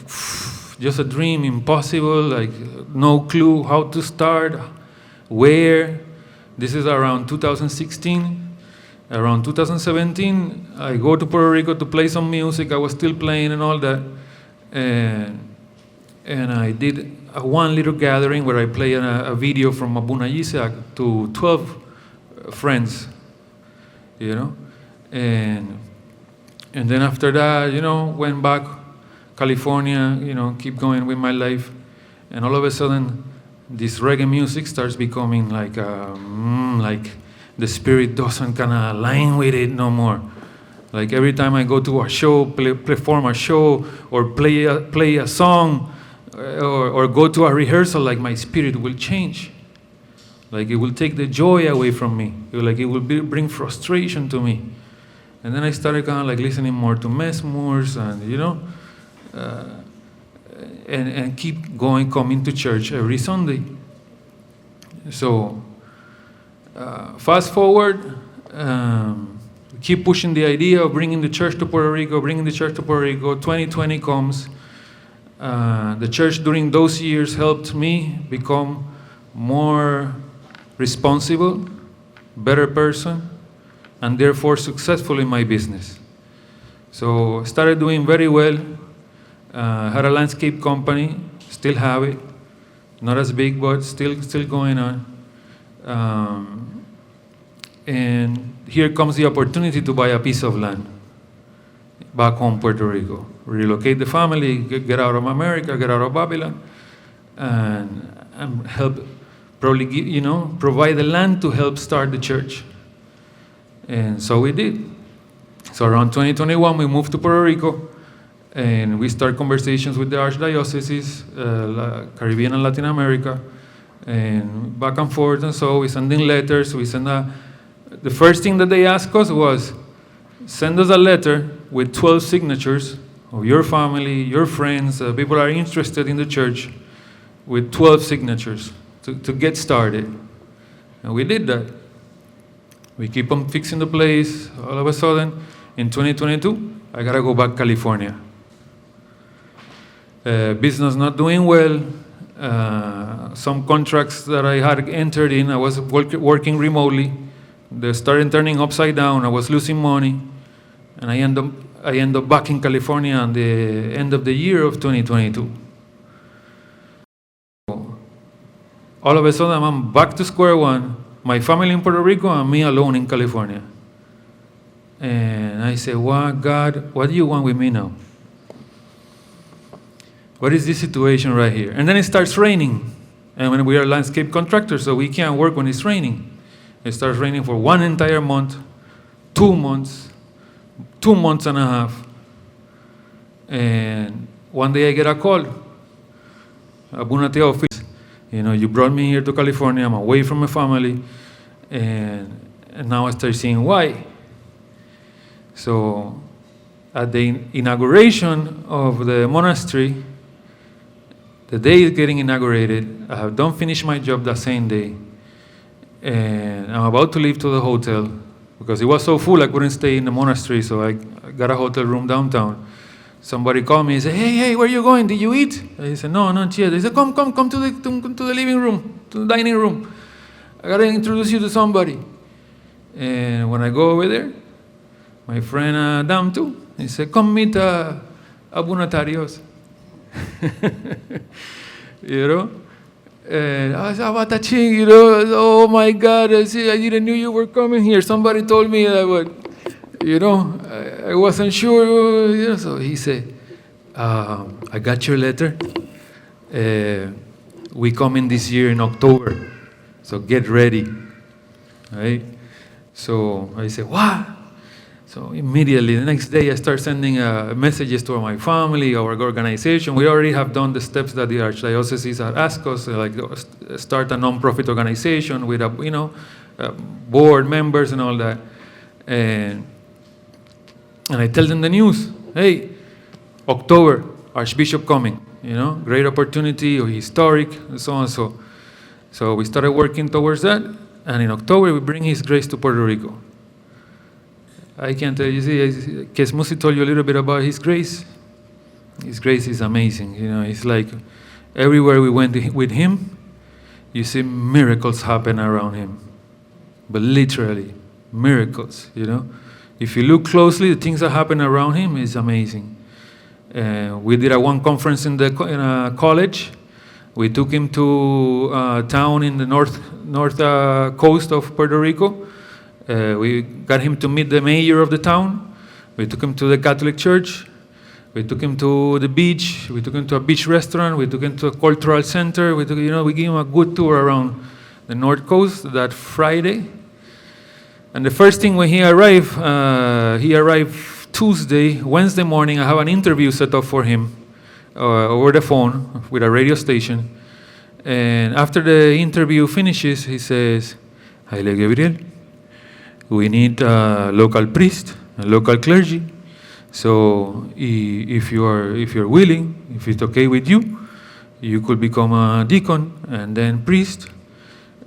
Speaker 5: just a dream, impossible, like no clue how to start, where. This is around 2016. Around 2017, I go to Puerto Rico to play some music. I was still playing and all that. And I did one little gathering where I played a video from Abuna Yisak to 12 friends, And then after that, went back, California, keep going with my life. And all of a sudden, this reggae music starts becoming like the spirit doesn't kind of align with it no more. Like every time I go to a show, perform a show, or play a song, or go to a rehearsal, like my spirit will change. Like it will take the joy away from me. It will bring frustration to me. And then I started kind of like listening more to messmores and, and keep coming to church every Sunday. So fast forward, keep pushing the idea of bringing the church to Puerto Rico. 2020 comes. The church during those years helped me become more responsible, better person, and therefore successful in my business. So I started doing very well. Had a landscape company, still have it. Not as big, but still going on. And here comes the opportunity to buy a piece of land back home, Puerto Rico. Relocate the family, get out of America, get out of Babylon, and help probably provide the land to help start the church. And so we did. So around 2021, we moved to Puerto Rico, and we start conversations with the archdioceses, Caribbean and Latin America, and back and forth. And so we sending letters. We send the first thing that they asked us was, send us a letter with 12 signatures of your family, your friends, people are interested in the church, with 12 signatures to get started. And we did that. We keep on fixing the place. All of a sudden, in 2022, I gotta go back to California. Business not doing well. Some contracts that I had entered in, I was working remotely. They started turning upside down. I was losing money. And I end up back in California at the end of the year of 2022. All of a sudden, I'm back to square one. My family in Puerto Rico and me alone in California. And I say, "What, God, what do you want with me now? What is this situation right here?" And then it starts raining. And when we are landscape contractors, so we can't work when it's raining. It starts raining for 1 entire month, 2 months, 2 months and a half. And one day I get a call, Abunate office. You brought me here to California, I'm away from my family, and now I start seeing why. So at the inauguration of the monastery, the day it's getting inaugurated, I don't finish my job that same day, and I'm about to leave to the hotel, because it was so full I couldn't stay in the monastery, so I got a hotel room downtown. Somebody called me and said, hey, where are you going? Did you eat? I said, no, not yet. They said, come to the living room, to the dining room. I got to introduce you to somebody. And when I go over there, my friend Adam too, he said, come meet Abunatarios. And I said, Abataching, oh my God, I didn't know you were coming here. Somebody told me that I would. I wasn't sure. So he said, I got your letter. We come in this year in October, so get ready. Right? So I said, what? So immediately, the next day, I start sending messages to my family, our organization. We already have done the steps that the Archdiocese had asked us, like start a non-profit organization with board members and all that. And I tell them the news. Hey, October, Archbishop coming. Great opportunity, or historic, and so on and so. So we started working towards that, and in October we bring His Grace to Puerto Rico. I can tell you, Kesmusi told you a little bit about His Grace. His Grace is amazing. It's like everywhere we went with Him, you see miracles happen around Him. But literally, miracles, If you look closely, the things that happen around Him is amazing. We did one conference in a college. We took him to a town in the north coast of Puerto Rico. We got him to meet the mayor of the town. We took him to the Catholic church. We took him to the beach. We took him to a beach restaurant. We took him to a cultural center. We gave him a good tour around the north coast that Friday. And the first thing when he arrived Tuesday, Wednesday morning, I have an interview set up for him over the phone with a radio station. And after the interview finishes, he says, Haile Gabriel, we need a local priest, a local clergy. So if you're willing, if it's okay with you, you could become a deacon and then priest.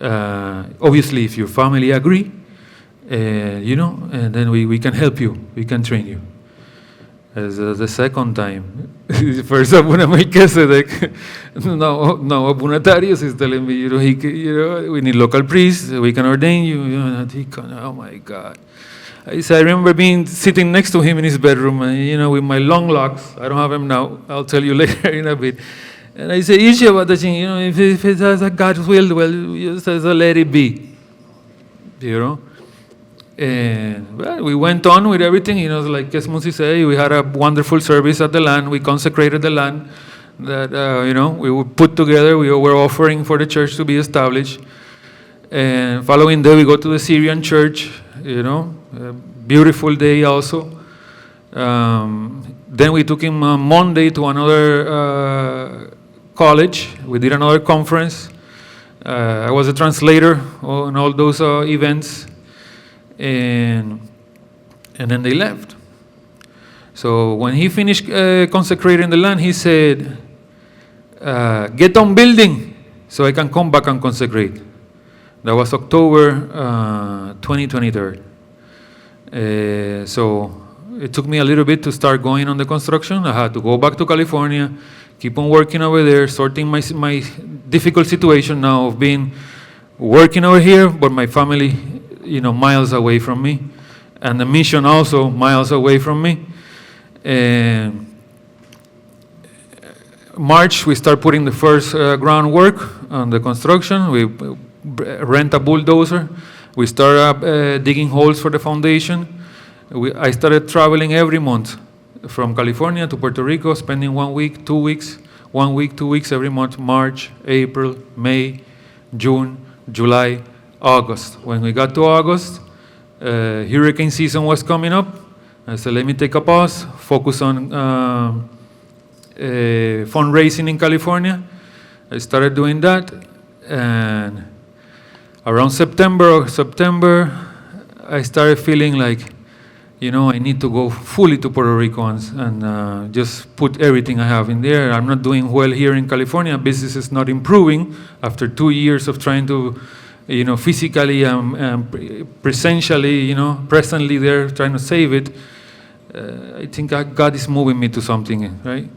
Speaker 5: Obviously, if your family agree, and then we can help you, we can train you. As the second time, first Abuna Melchizedek, now Abunatarios is telling me, we need local priests, we can ordain you, deacon. Oh my God! I remember sitting next to him in his bedroom, with my long locks. I don't have them now. I'll tell you later in a bit. And I say, if it has a God's will, well, just let it be. And we went on with everything, like Kesmusi said, we had a wonderful service at the land. We consecrated the land that, we would put together. We were offering for the church to be established. And following day, we go to the Syrian church, a beautiful day also. Then we took him Monday to another college. We did another conference. I was a translator on all those events. and then they left. So when he finished consecrating the land, he said, get on building so I can come back and consecrate. That was October 2023. So it took me a little bit to start going on the construction. I had to go back to California, keep on working over there, sorting my difficult situation now of being working over here, but my family, miles away from me, and the mission also miles away from me. And March, we start putting the first groundwork on the construction. We rent a bulldozer. We start digging holes for the foundation. I started traveling every month from California to Puerto Rico, spending 1 week, 2 weeks, 1 week, 2 weeks every month, March, April, May, June, July, August. When we got to August, hurricane season was coming up. I said, let me take a pause, focus on fundraising in California. I started doing that, and around September, I started feeling like, I need to go fully to Puerto Rico and just put everything I have in there. I'm not doing well here in California. Business is not improving after 2 years of trying to, physically and presentially, presently there, trying to save it. I think God is moving me to something, right?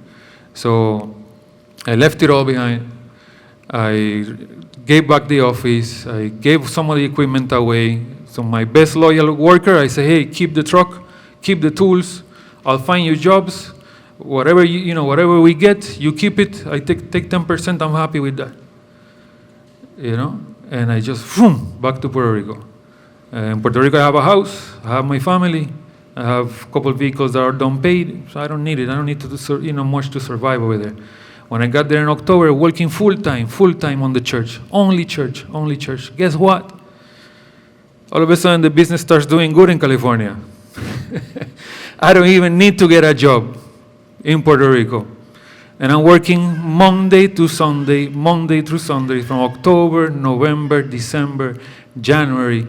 Speaker 5: So I left it all behind. I gave back the office. I gave some of the equipment away. So my best loyal worker, I say, hey, keep the truck, keep the tools. I'll find you jobs. Whatever whatever we get, you keep it. I take 10%. I'm happy with that. And I just back to Puerto Rico. In Puerto Rico, I have a house. I have my family. I have a couple of vehicles that are done paid, so I don't need it. I don't need to do much to survive over there. When I got there in October, working full time on the church. Only church. Guess what? All of a sudden, the business starts doing good in California. I don't even need to get a job in Puerto Rico. And I'm working Monday through Sunday, from October, November, December, January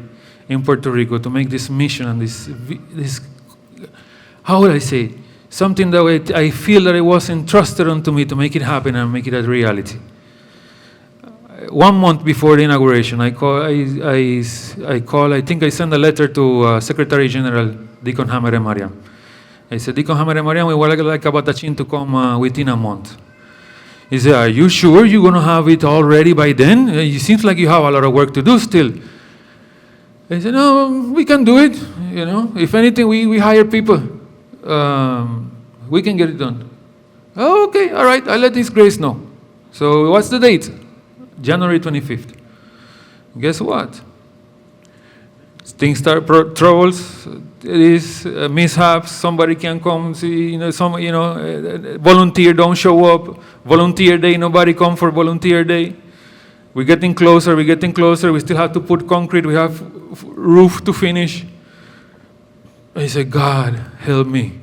Speaker 5: in Puerto Rico to make this mission and this how would I say, something that I feel that it was entrusted unto me to make it happen and make it a reality. 1 month before the inauguration, I think I sent a letter to Secretary General Deacon Hamere Mariam. I said, Deacon Hamere Mariam, we would like Abatachin to come within a month. He said, are you sure you're going to have it all ready by then? It seems like you have a lot of work to do still. I said, no, we can do it. If anything, we hire people. We can get it done. Oh, okay, all right, I'll let His Grace know. So what's the date? January 25th. Guess what? Things start troubles. It is mishaps. Somebody can come. See, volunteer don't show up. Volunteer day, nobody come for volunteer day. We're getting closer. We still have to put concrete. We have roof to finish. I said, God, help me.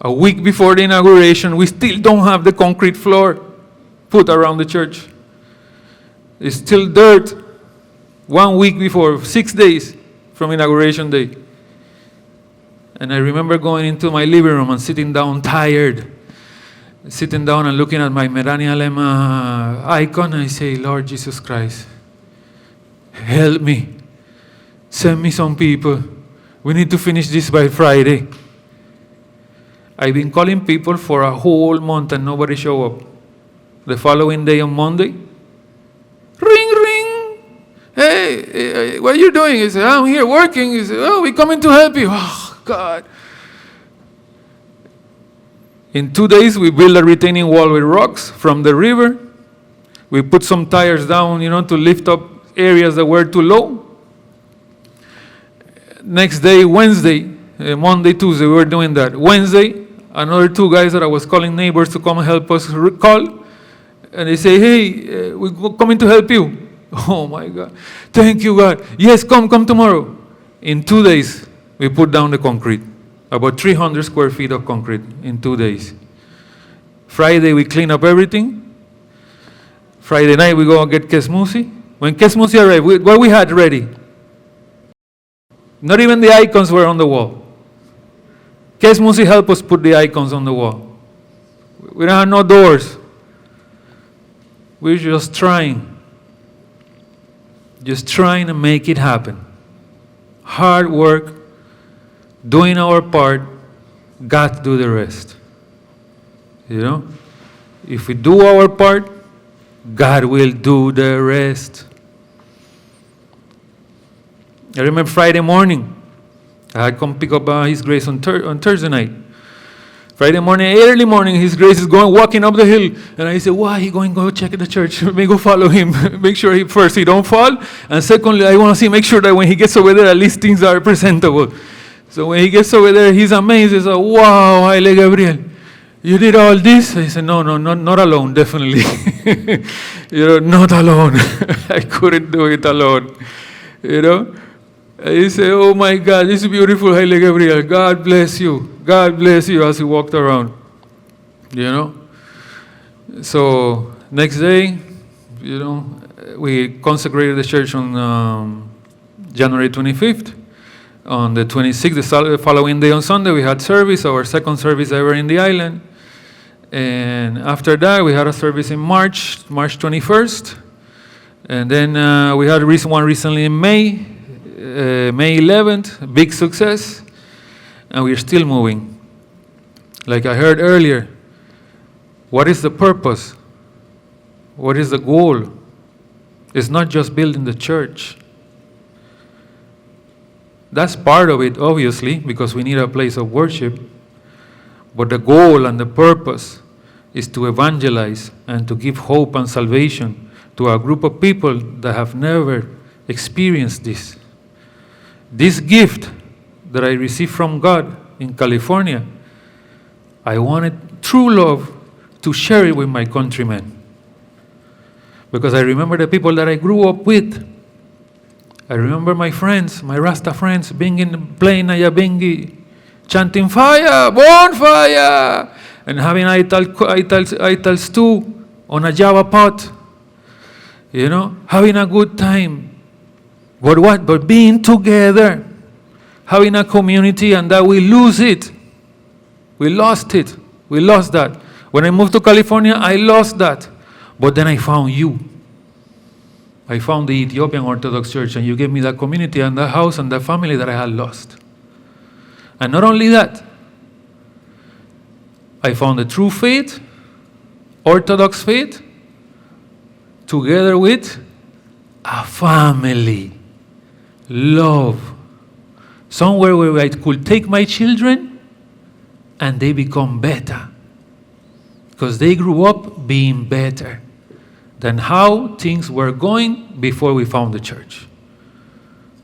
Speaker 5: A week before the inauguration, we still don't have the concrete floor put around the church. It's still dirt. 1 week before, 6 days from inauguration day. And I remember going into my living room and sitting down tired. Sitting down and looking at my Merania Lema icon, I say, Lord Jesus Christ, help me. Send me some people. We need to finish this by Friday. I've been calling people for a whole month and nobody show up. The following day on Monday, ring. Hey, what are you doing? He said, I'm here working. He said, oh, we're coming to help you. Oh, God. In 2 days, we built a retaining wall with rocks from the river. We put some tires down, to lift up areas that were too low. Next day, Wednesday, Monday, Tuesday, we were doing that. Wednesday, another 2 guys that I was calling neighbors to come and help us call. And they say, hey, we're coming to help you. Oh, my God. Thank you, God. Yes, come tomorrow. In 2 days, we put down the concrete. About 300 square feet of concrete in 2 days. Friday, we clean up everything. Friday night, we go and get Kesmusi. When Kesmusi arrived, what we had ready? Not even the icons were on the wall. Kes Musi helped us put the icons on the wall. We don't have no doors. We're just trying to make it happen. Hard work, doing our part, God do the rest. You know? If we do our part, God will do the rest. I remember Friday morning, I had come pick up His Grace on Thursday night. Friday morning, early morning, His Grace is walking up the hill. And I said, why he going to go check the church? Let me go follow him. Make sure he don't fall. And secondly, I want to make sure that when he gets over there, at least things are presentable. So when he gets over there, he's amazed. He said, wow, Haile Gabriel, you did all this? I said, no, not alone, definitely. Not alone. I couldn't do it alone. He said, oh my God, this is beautiful, Haile Gabriel. God bless you. God bless you, as he walked around. So next day, we consecrated the church on January 25th. On the 26th, the following day on Sunday, we had service, our second service ever in the island. And after that, we had a service in March 21st. And then we had one recently in May 11th, big success. And we're still moving. Like I heard earlier, what is the purpose? What is the goal? It's not just building the church. That's part of it, obviously, because we need a place of worship. But the goal and the purpose is to evangelize and to give hope and salvation to a group of people that have never experienced this. This gift that I received from God in California, I wanted true love to share it with my countrymen. Because I remember the people that I grew up with. I remember my friends, my Rasta friends, playing Nayabingi, chanting fire, bonfire, and having ital stew on a Java pot, having a good time. But what? But being together, having a community, and that we lose it. We lost it. We lost that. When I moved to California, I lost that. But then I found you. I found the Ethiopian Orthodox Church, and you gave me that community and that house and that family that I had lost. And not only that, I found the true faith, Orthodox faith, together with a family, love, somewhere where I could take my children and they become better. Because they grew up being better than how things were going before we found the church.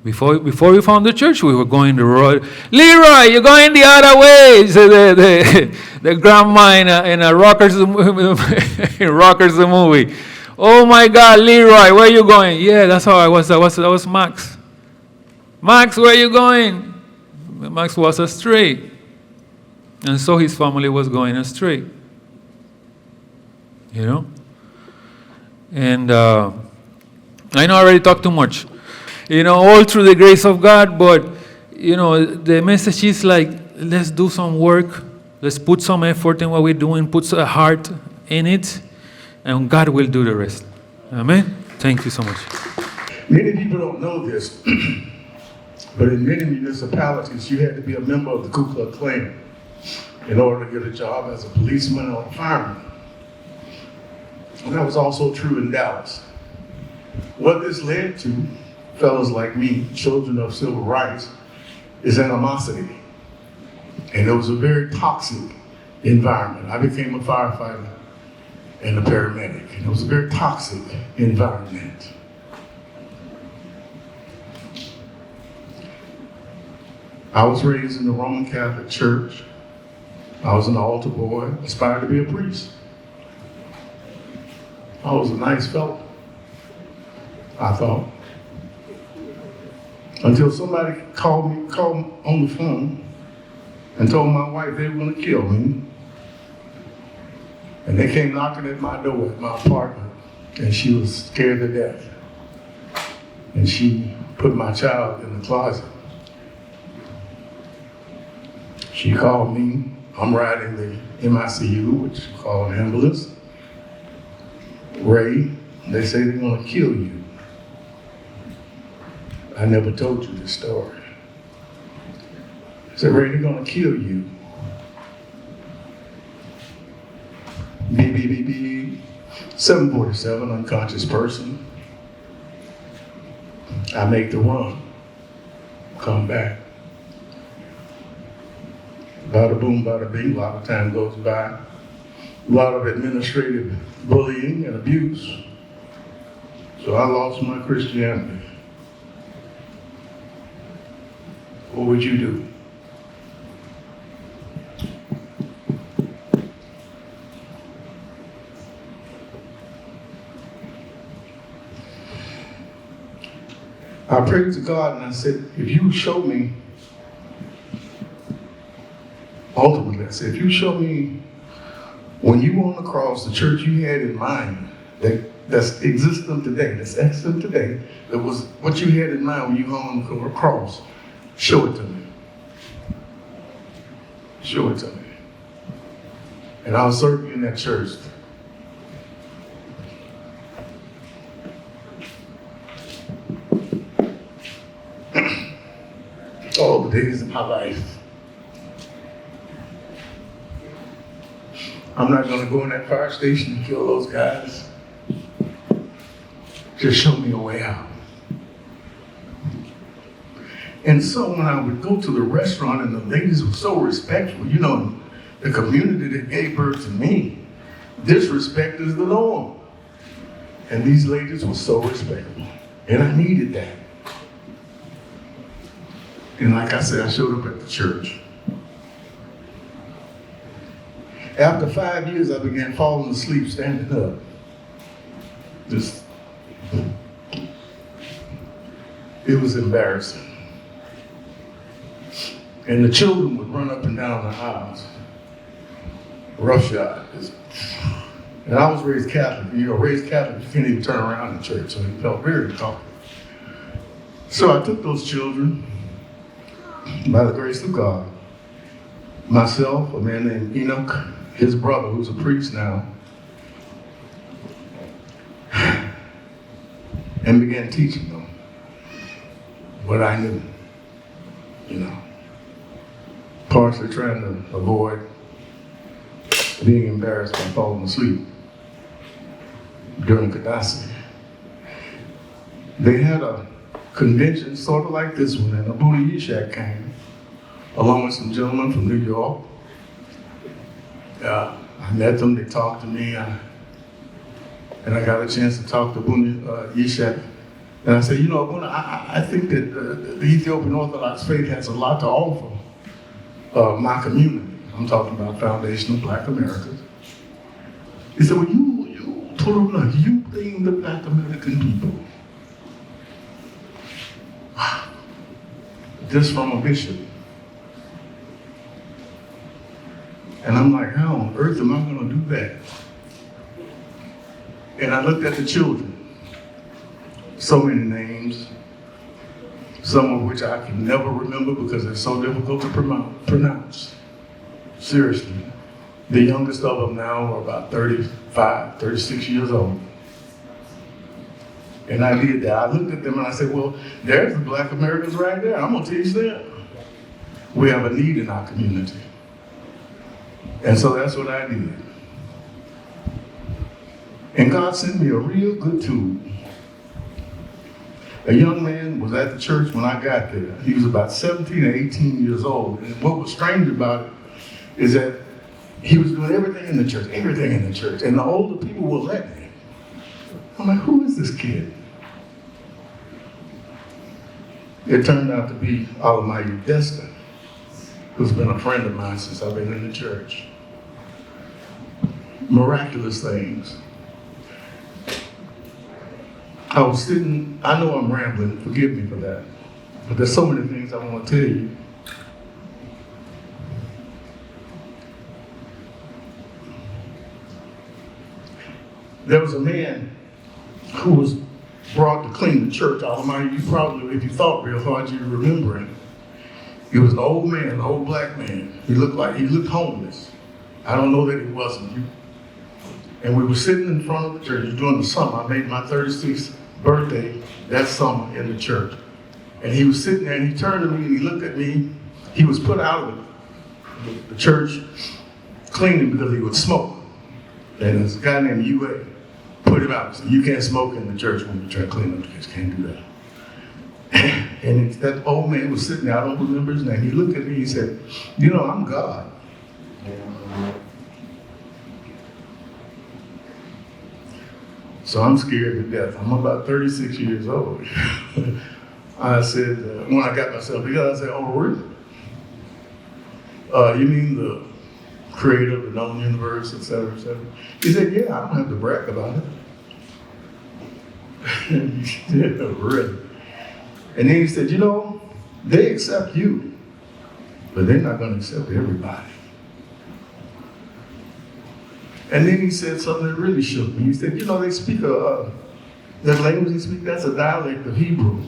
Speaker 5: Before we found the church, we were going the road. Leroy, you're going the other way. So the grandma in a Rockers in Rockers the movie. Oh my God, Leroy, where are you going? Yeah, that's how I was. That was Max. Max, where are you going? Max was astray, and so his family was going astray. And I know I already talked too much. All through the grace of God, but, the message is like, let's do some work. Let's put some effort in what we're doing, put a heart in it, and God will do the rest. Amen? Thank you so much.
Speaker 6: Many people don't know this, but in many municipalities, you had to be a member of the Ku Klux Klan in order to get a job as a policeman or a fireman. And that was also true in Dallas. What this led to, fellas like me, children of civil rights, is animosity. And it was a very toxic environment. I became a firefighter and a paramedic, and it was a very toxic environment. I was raised in the Roman Catholic Church. I was an altar boy, aspired to be a priest. I was a nice fellow, I thought. Until somebody called on the phone and told my wife they were going to kill me. And they came knocking at my door at my apartment, and she was scared to death. And she put my child in the closet She called me. I'm riding the MICU, which is called an ambulance. Ray, they say they're gonna kill you. I never told you this story. I said, Ray, they're gonna kill you. Beep, beep, beep, beep. 747, unconscious person. I make the run, come back. Bada boom, bada bing, a lot of time goes by. A lot of administrative bullying and abuse. So I lost my Christianity. What would you do? I prayed to God and I said, if you show me, ultimately I said, if you show me when you were on the cross, the church you had in mind, that's existent today, that's excellent today, that was what you had in mind when you hung on the cross, show it to me. Show it to me. And I'll serve you in that church. All the days of my life. I'm not going to go in that fire station and kill those guys. Just show me a way out. And so when I would go to the restaurant and the ladies were so respectful, you know, the community that gave birth to me, disrespect is the norm. And these ladies were so respectful. And I needed that. And like I said, I showed up at the church. After 5 years, I began falling asleep, standing up. It was embarrassing. And the children would run up and down the aisles. Roughshod. And I was raised Catholic. You know, raised Catholic, you can't even turn around in church, so it felt very comfortable. So I took those children, by the grace of God, myself, a man named Enoch, his brother, who's a priest now, and began teaching them what I knew, you know, partially trying to avoid being embarrassed by falling asleep during Kadasi. They had a convention sort of like this one, and Abuna Yishak came, along with some gentlemen from New York. I met them, they talked to me, and I got a chance to talk to Abuna Yishak. And I said, you know, Abuna, I think that the Ethiopian Orthodox faith has a lot to offer my community. I'm talking about Foundation of Black Americans. He said, well, you blame the Black American people. This from a bishop. And I'm like, how on earth am I going to do that? And I looked at the children. So many names, some of which I can never remember because they're so difficult to pronounce. Seriously. The youngest of them now are about 35, 36 years old. And I did that. I looked at them and I said, well, there's the Black Americans right there. I'm going to teach them. We have a need in our community. And so that's what I did. And God sent me a real good tool. A young man was at the church when I got there. He was about 17 or 18 years old. And what was strange about it is that he was doing everything in the church. And the older people would let him. I'm like, who is this kid? It turned out to be Almighty Desta, who's been a friend of mine since I've been in the church. Miraculous things. I was sitting, I know I'm rambling, forgive me for that, but there's so many things I want to tell you. There was a man who was brought to clean the church. Almighty, you probably, if you thought real hard, you'd remember him. He was an old man, an old black man. He looked homeless. I don't know that he wasn't. And we were sitting in front of the church during the summer. I made my 36th birthday that summer in the church. And he was sitting there and he turned to me and he looked at me. He was put out of the church cleaning because he would smoke. And there's a guy named UA put him out. He said, you can't smoke in the church when you try to clean up the church. Can't do that. And that old man was sitting there, I don't remember his name. He looked at me, he said, you know, I'm God. So I'm scared to death. I'm about 36 years old. I said, when I got myself together, I said, oh, really? You mean the creator of the known universe, et cetera, et cetera? He said, yeah, I don't have to brag about it. Yeah, really? And then he said, you know, they accept you, but they're not going to accept everybody. And then he said something that really shook me. He said, you know, they speak that language they speak, that's a dialect of Hebrew.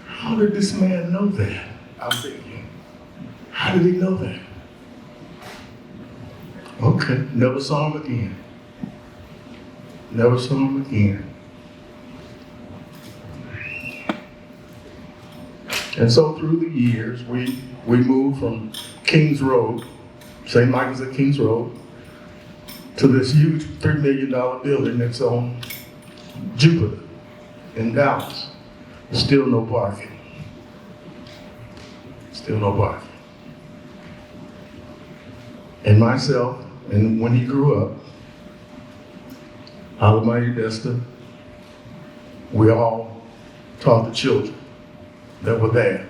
Speaker 6: How did this man know that? I'm thinking, how did he know that? Okay, never saw him again. Never saw him again. And so through the years, we moved from Kings Road, St. Michael's at Kings Road, to this huge $3 million building that's on Jupiter in Dallas. Still no parking. Still no parking. And myself, and when he grew up, Almighty Desta, we all taught the children that were there.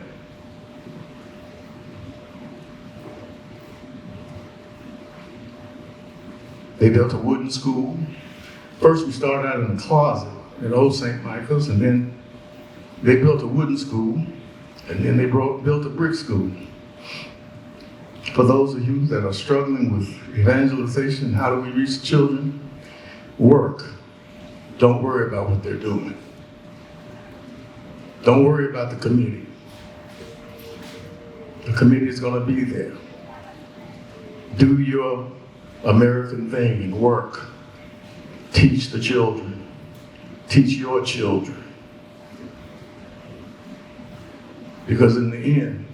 Speaker 6: They built a wooden school. First we started out in a closet at Old St. Michael's, and then they built a wooden school, and then they built a brick school. For those of you that are struggling with evangelization, how do we reach children? Work. Don't worry about what they're doing. Don't worry about the committee. The committee is going to be there. Do your American thing and work. Teach the children. Teach your children. Because in the end,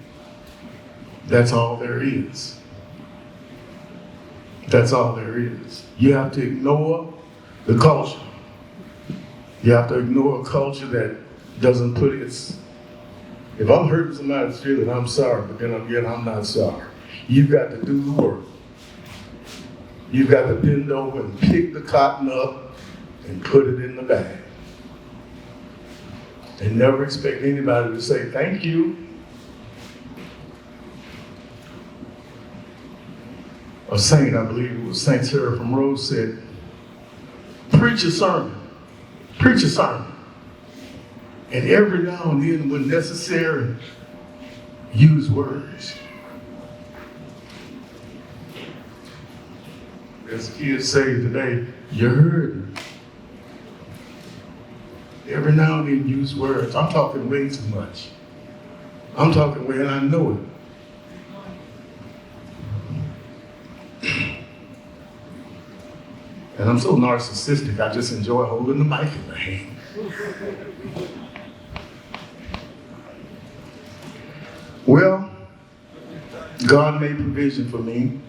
Speaker 6: that's all there is. That's all there is. You have to ignore the culture. You have to ignore a culture that doesn't put its, if I'm hurting somebody's feeling, I'm sorry, but then again, I'm not sorry. You've got to do the work. You've got to bend over and pick the cotton up and put it in the bag. And never expect anybody to say, thank you. A saint, I believe it was Saint Sarah from Rose, said, preach a sermon. Preach a sermon. And every now and then, when necessary, use words. As kids say today, you heard me. Every now and then, use words. I'm talking way too much. I'm talking way, and I know it. And I'm so narcissistic, I just enjoy holding the mic in my hand. Well, God made provision for me.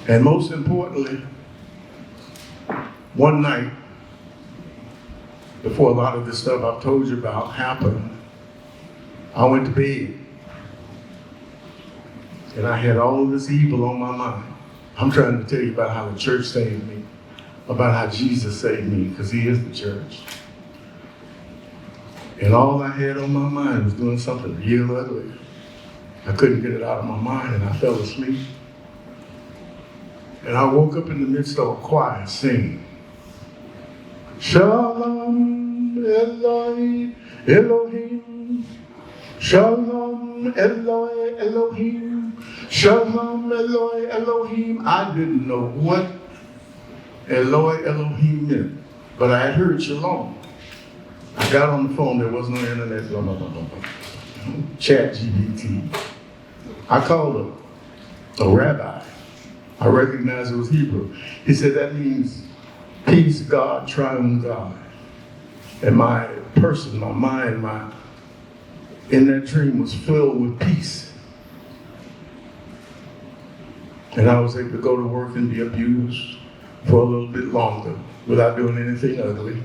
Speaker 6: And most importantly, one night, before a lot of this stuff I've told you about happened, I went to bed. And I had all of this evil on my mind. I'm trying to tell you about how the church saved me, about how Jesus saved me, because he is the church. And all I had on my mind was doing something real ugly. I couldn't get it out of my mind, and I fell asleep. And I woke up in the midst of a choir singing, Shalom Eloi Elohim, Shalom Eloi Elohim, Shalom Eloi Elohim. I didn't know what Eloi Elohim meant. but I had heard Shalom. I got on the phone, there was no internet, blah, blah, blah, blah, blah. Chat GBT. I called a rabbi. I recognized it was Hebrew. He said, that means peace, God, triune God. And my person, my mind, in that dream was filled with peace. And I was able to go to work and be abused for a little bit longer without doing anything ugly.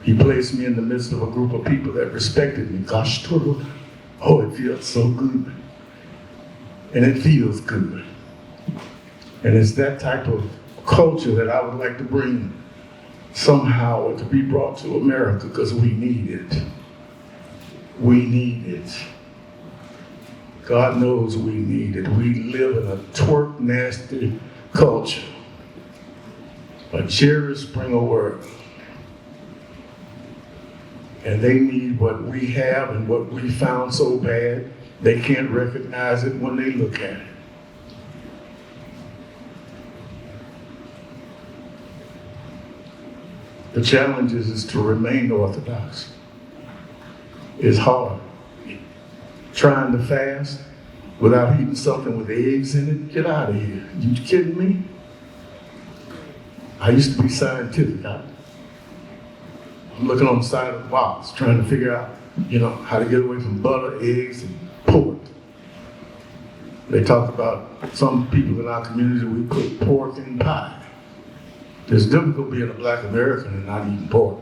Speaker 6: He placed me in the midst of a group of people that respected me. Gosh, oh, it feels so good. And it feels good. And it's that type of culture that I would like to bring somehow, or to be brought to America, because we need it. We need it. God knows we need it. We live in a twerk nasty culture. A Jerry Springer world. And they need what we have and what we found so bad, they can't recognize it when they look at it. The challenge is to remain Orthodox. It's hard. Trying to fast without eating something with eggs in it, get out of here. You kidding me? I used to be scientific. I'm looking on the side of the box, trying to figure out, how to get away from butter, eggs, and pork. They talk about some people in our community, we put pork in pie. It's difficult being a black American and not eating pork.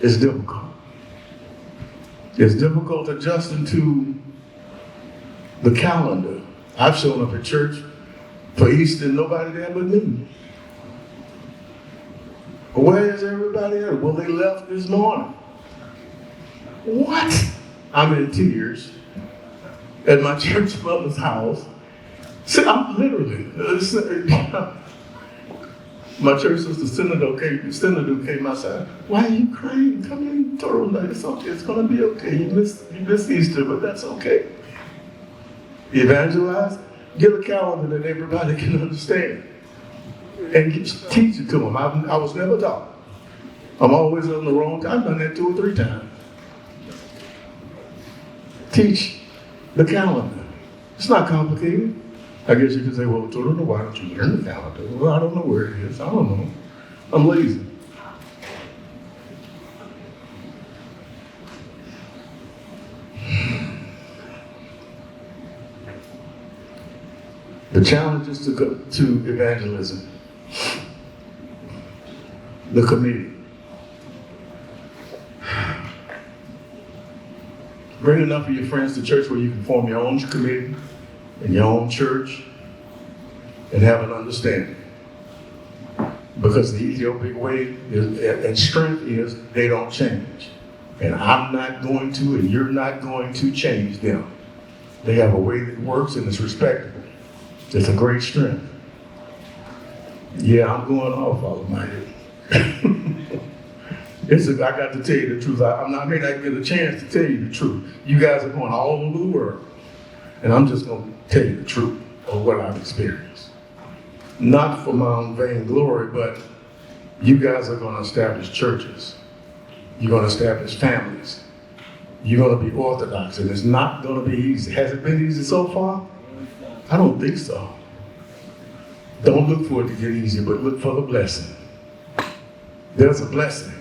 Speaker 6: It's difficult. It's difficult adjusting to the calendar. I've shown up at church for Easter and nobody there but me. Where is everybody at? Well, they left this morning. What? I'm in tears at my church mother's house. See, I'm literally, my church sister Senator came outside. Why are you crying? Come in, told her, it's okay, it's gonna be okay. You missed Easter, but that's okay. Evangelize, get a calendar that everybody can understand. And teach it to them. I was never taught. I'm always on the wrong time. I've done that 2 or 3 times. Teach the calendar. It's not complicated. I guess you could say, well, why don't you learn the calendar? Well, I don't know where it is. I don't know. I'm lazy. The challenge is to evangelism. The committee. Bring enough of your friends to church where you can form your own committee in your own church and have an understanding. Because the Ethiopian way and strength is they don't change. And I'm not going to, and you're not going to change them. They have a way that works and it's respectable. It's a great strength. Yeah, I'm going off all of my head. I got to tell you the truth. I may not get a chance to tell you the truth. You guys are going all over the world. And I'm just going to tell you the truth of what I've experienced. Not for my own vain glory, but you guys are going to establish churches. You're going to establish families. You're going to be Orthodox, and it's not going to be easy. Has it been easy so far? I don't think so. Don't look for it to get easy, but look for the blessing. There's a blessing.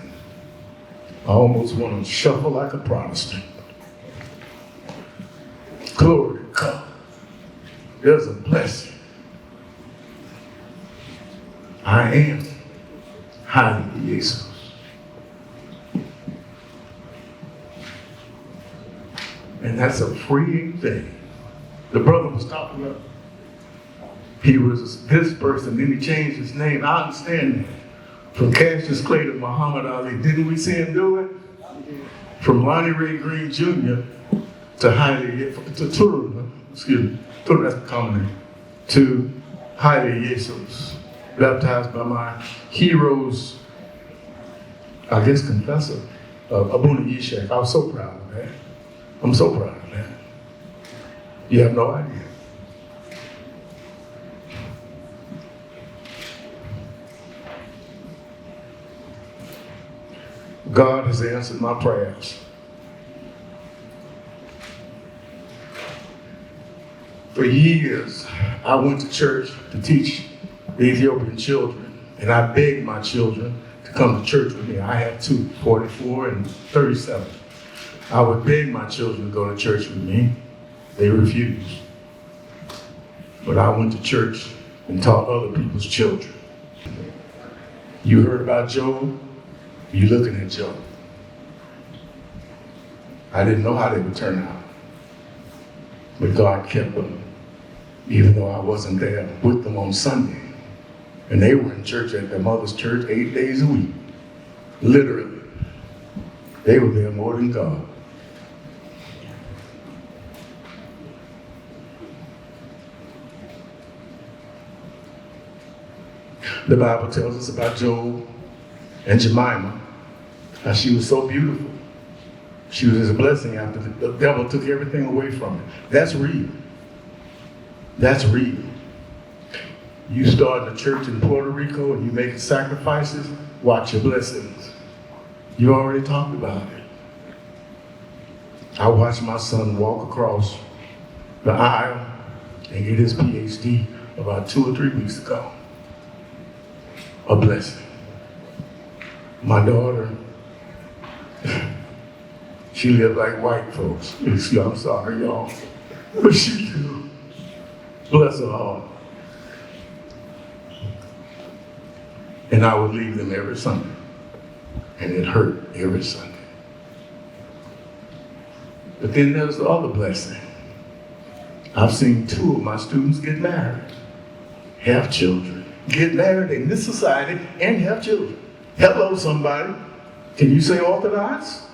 Speaker 6: I almost want to shuffle like a Protestant. Glory to God. There's a blessing. I am hiding Jesus. And that's a freeing thing. The brother was talking about, he was this person, then he changed his name. I understand that. From Cassius Clay to Muhammad Ali, didn't we see him do it? From Lonnie Ray Green Jr. to Turun, that's the common name, to Haile Jesus, baptized by my heroes, I guess confessor, Abuna Yeshak. I was so proud of that. I'm so proud of that. You have no idea. God has answered my prayers. For years, I went to church to teach the Ethiopian children, and I begged my children to come to church with me. I had two, 44 and 37. I would beg my children to go to church with me. They refused. But I went to church and taught other people's children. You heard about Job? You're looking at Job. I didn't know how they would turn out. But God kept them, even though I wasn't there with them on Sunday. And they were in church at their mother's church 8 days a week. Literally. They were there more than God. The Bible tells us about Job and Jemima, how she was so beautiful. She was his blessing after the devil took everything away from her. That's real. That's real. You start a church in Puerto Rico and you make sacrifices, watch your blessings. You already talked about it. I watched my son walk across the aisle and get his PhD about 2 or 3 weeks ago. A blessing. My daughter, she lived like white folks. I'm sorry, y'all. But she do. Bless her heart. And I would leave them every Sunday. And it hurt every Sunday. But then there's the other blessing. I've seen 2 of my students get married, have children, get married in this society, and have children. Hello, somebody. Can you say Orthodox?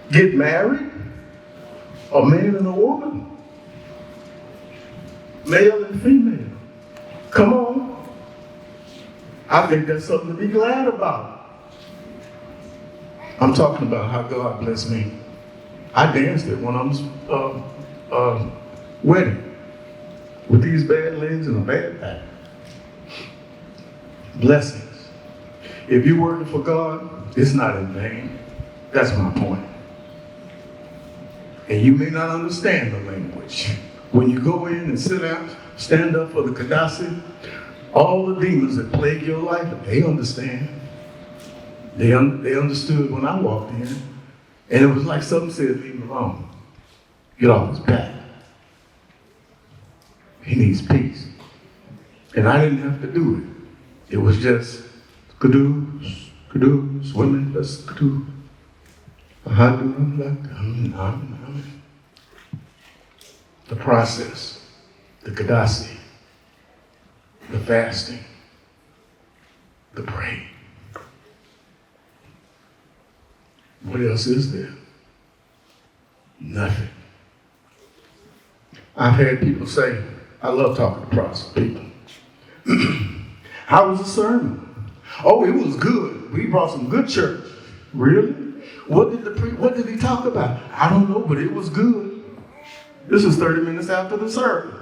Speaker 6: Get married? A man and a woman. Male and female. Come on. I think that's something to be glad about. I'm talking about how God blessed me. I danced at one of them's wedding with these bad legs and a bad back. Blessings. If you're working for God, it's not in vain. That's my point. And you may not understand the language. When you go in and sit down, stand up for the Kadasi, all the demons that plague your life, they understand. They understood when I walked in. And it was like something said, leave him alone. Get off his back. He needs peace. And I didn't have to do it. It was just kadoos, women, just kadoo. The process, the kadasi, the fasting, the praying. What else is there? Nothing. I've had people say, I love talking to process people. How was the sermon? Oh, it was good. We brought some good church. Really? What did he talk about? I don't know, but it was good. This was 30 minutes after the service.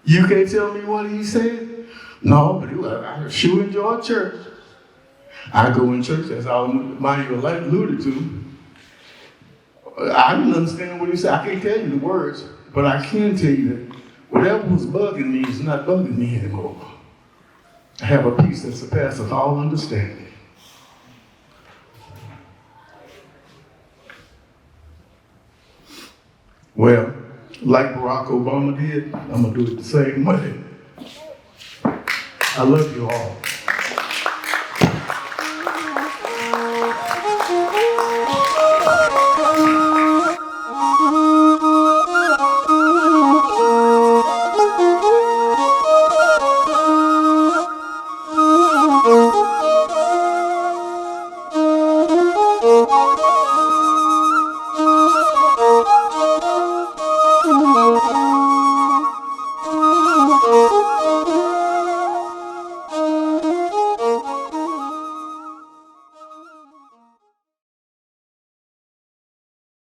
Speaker 6: You can't tell me what he said? No, but I sure enjoyed church. I go in church, as Almighty alluded to. I didn't understand what he said. I can't tell you the words, but I can tell you that whatever was bugging me is not bugging me anymore. I have a peace that surpasses all understanding. Well, like Barack Obama did, I'm going to do it the same way. I love you all.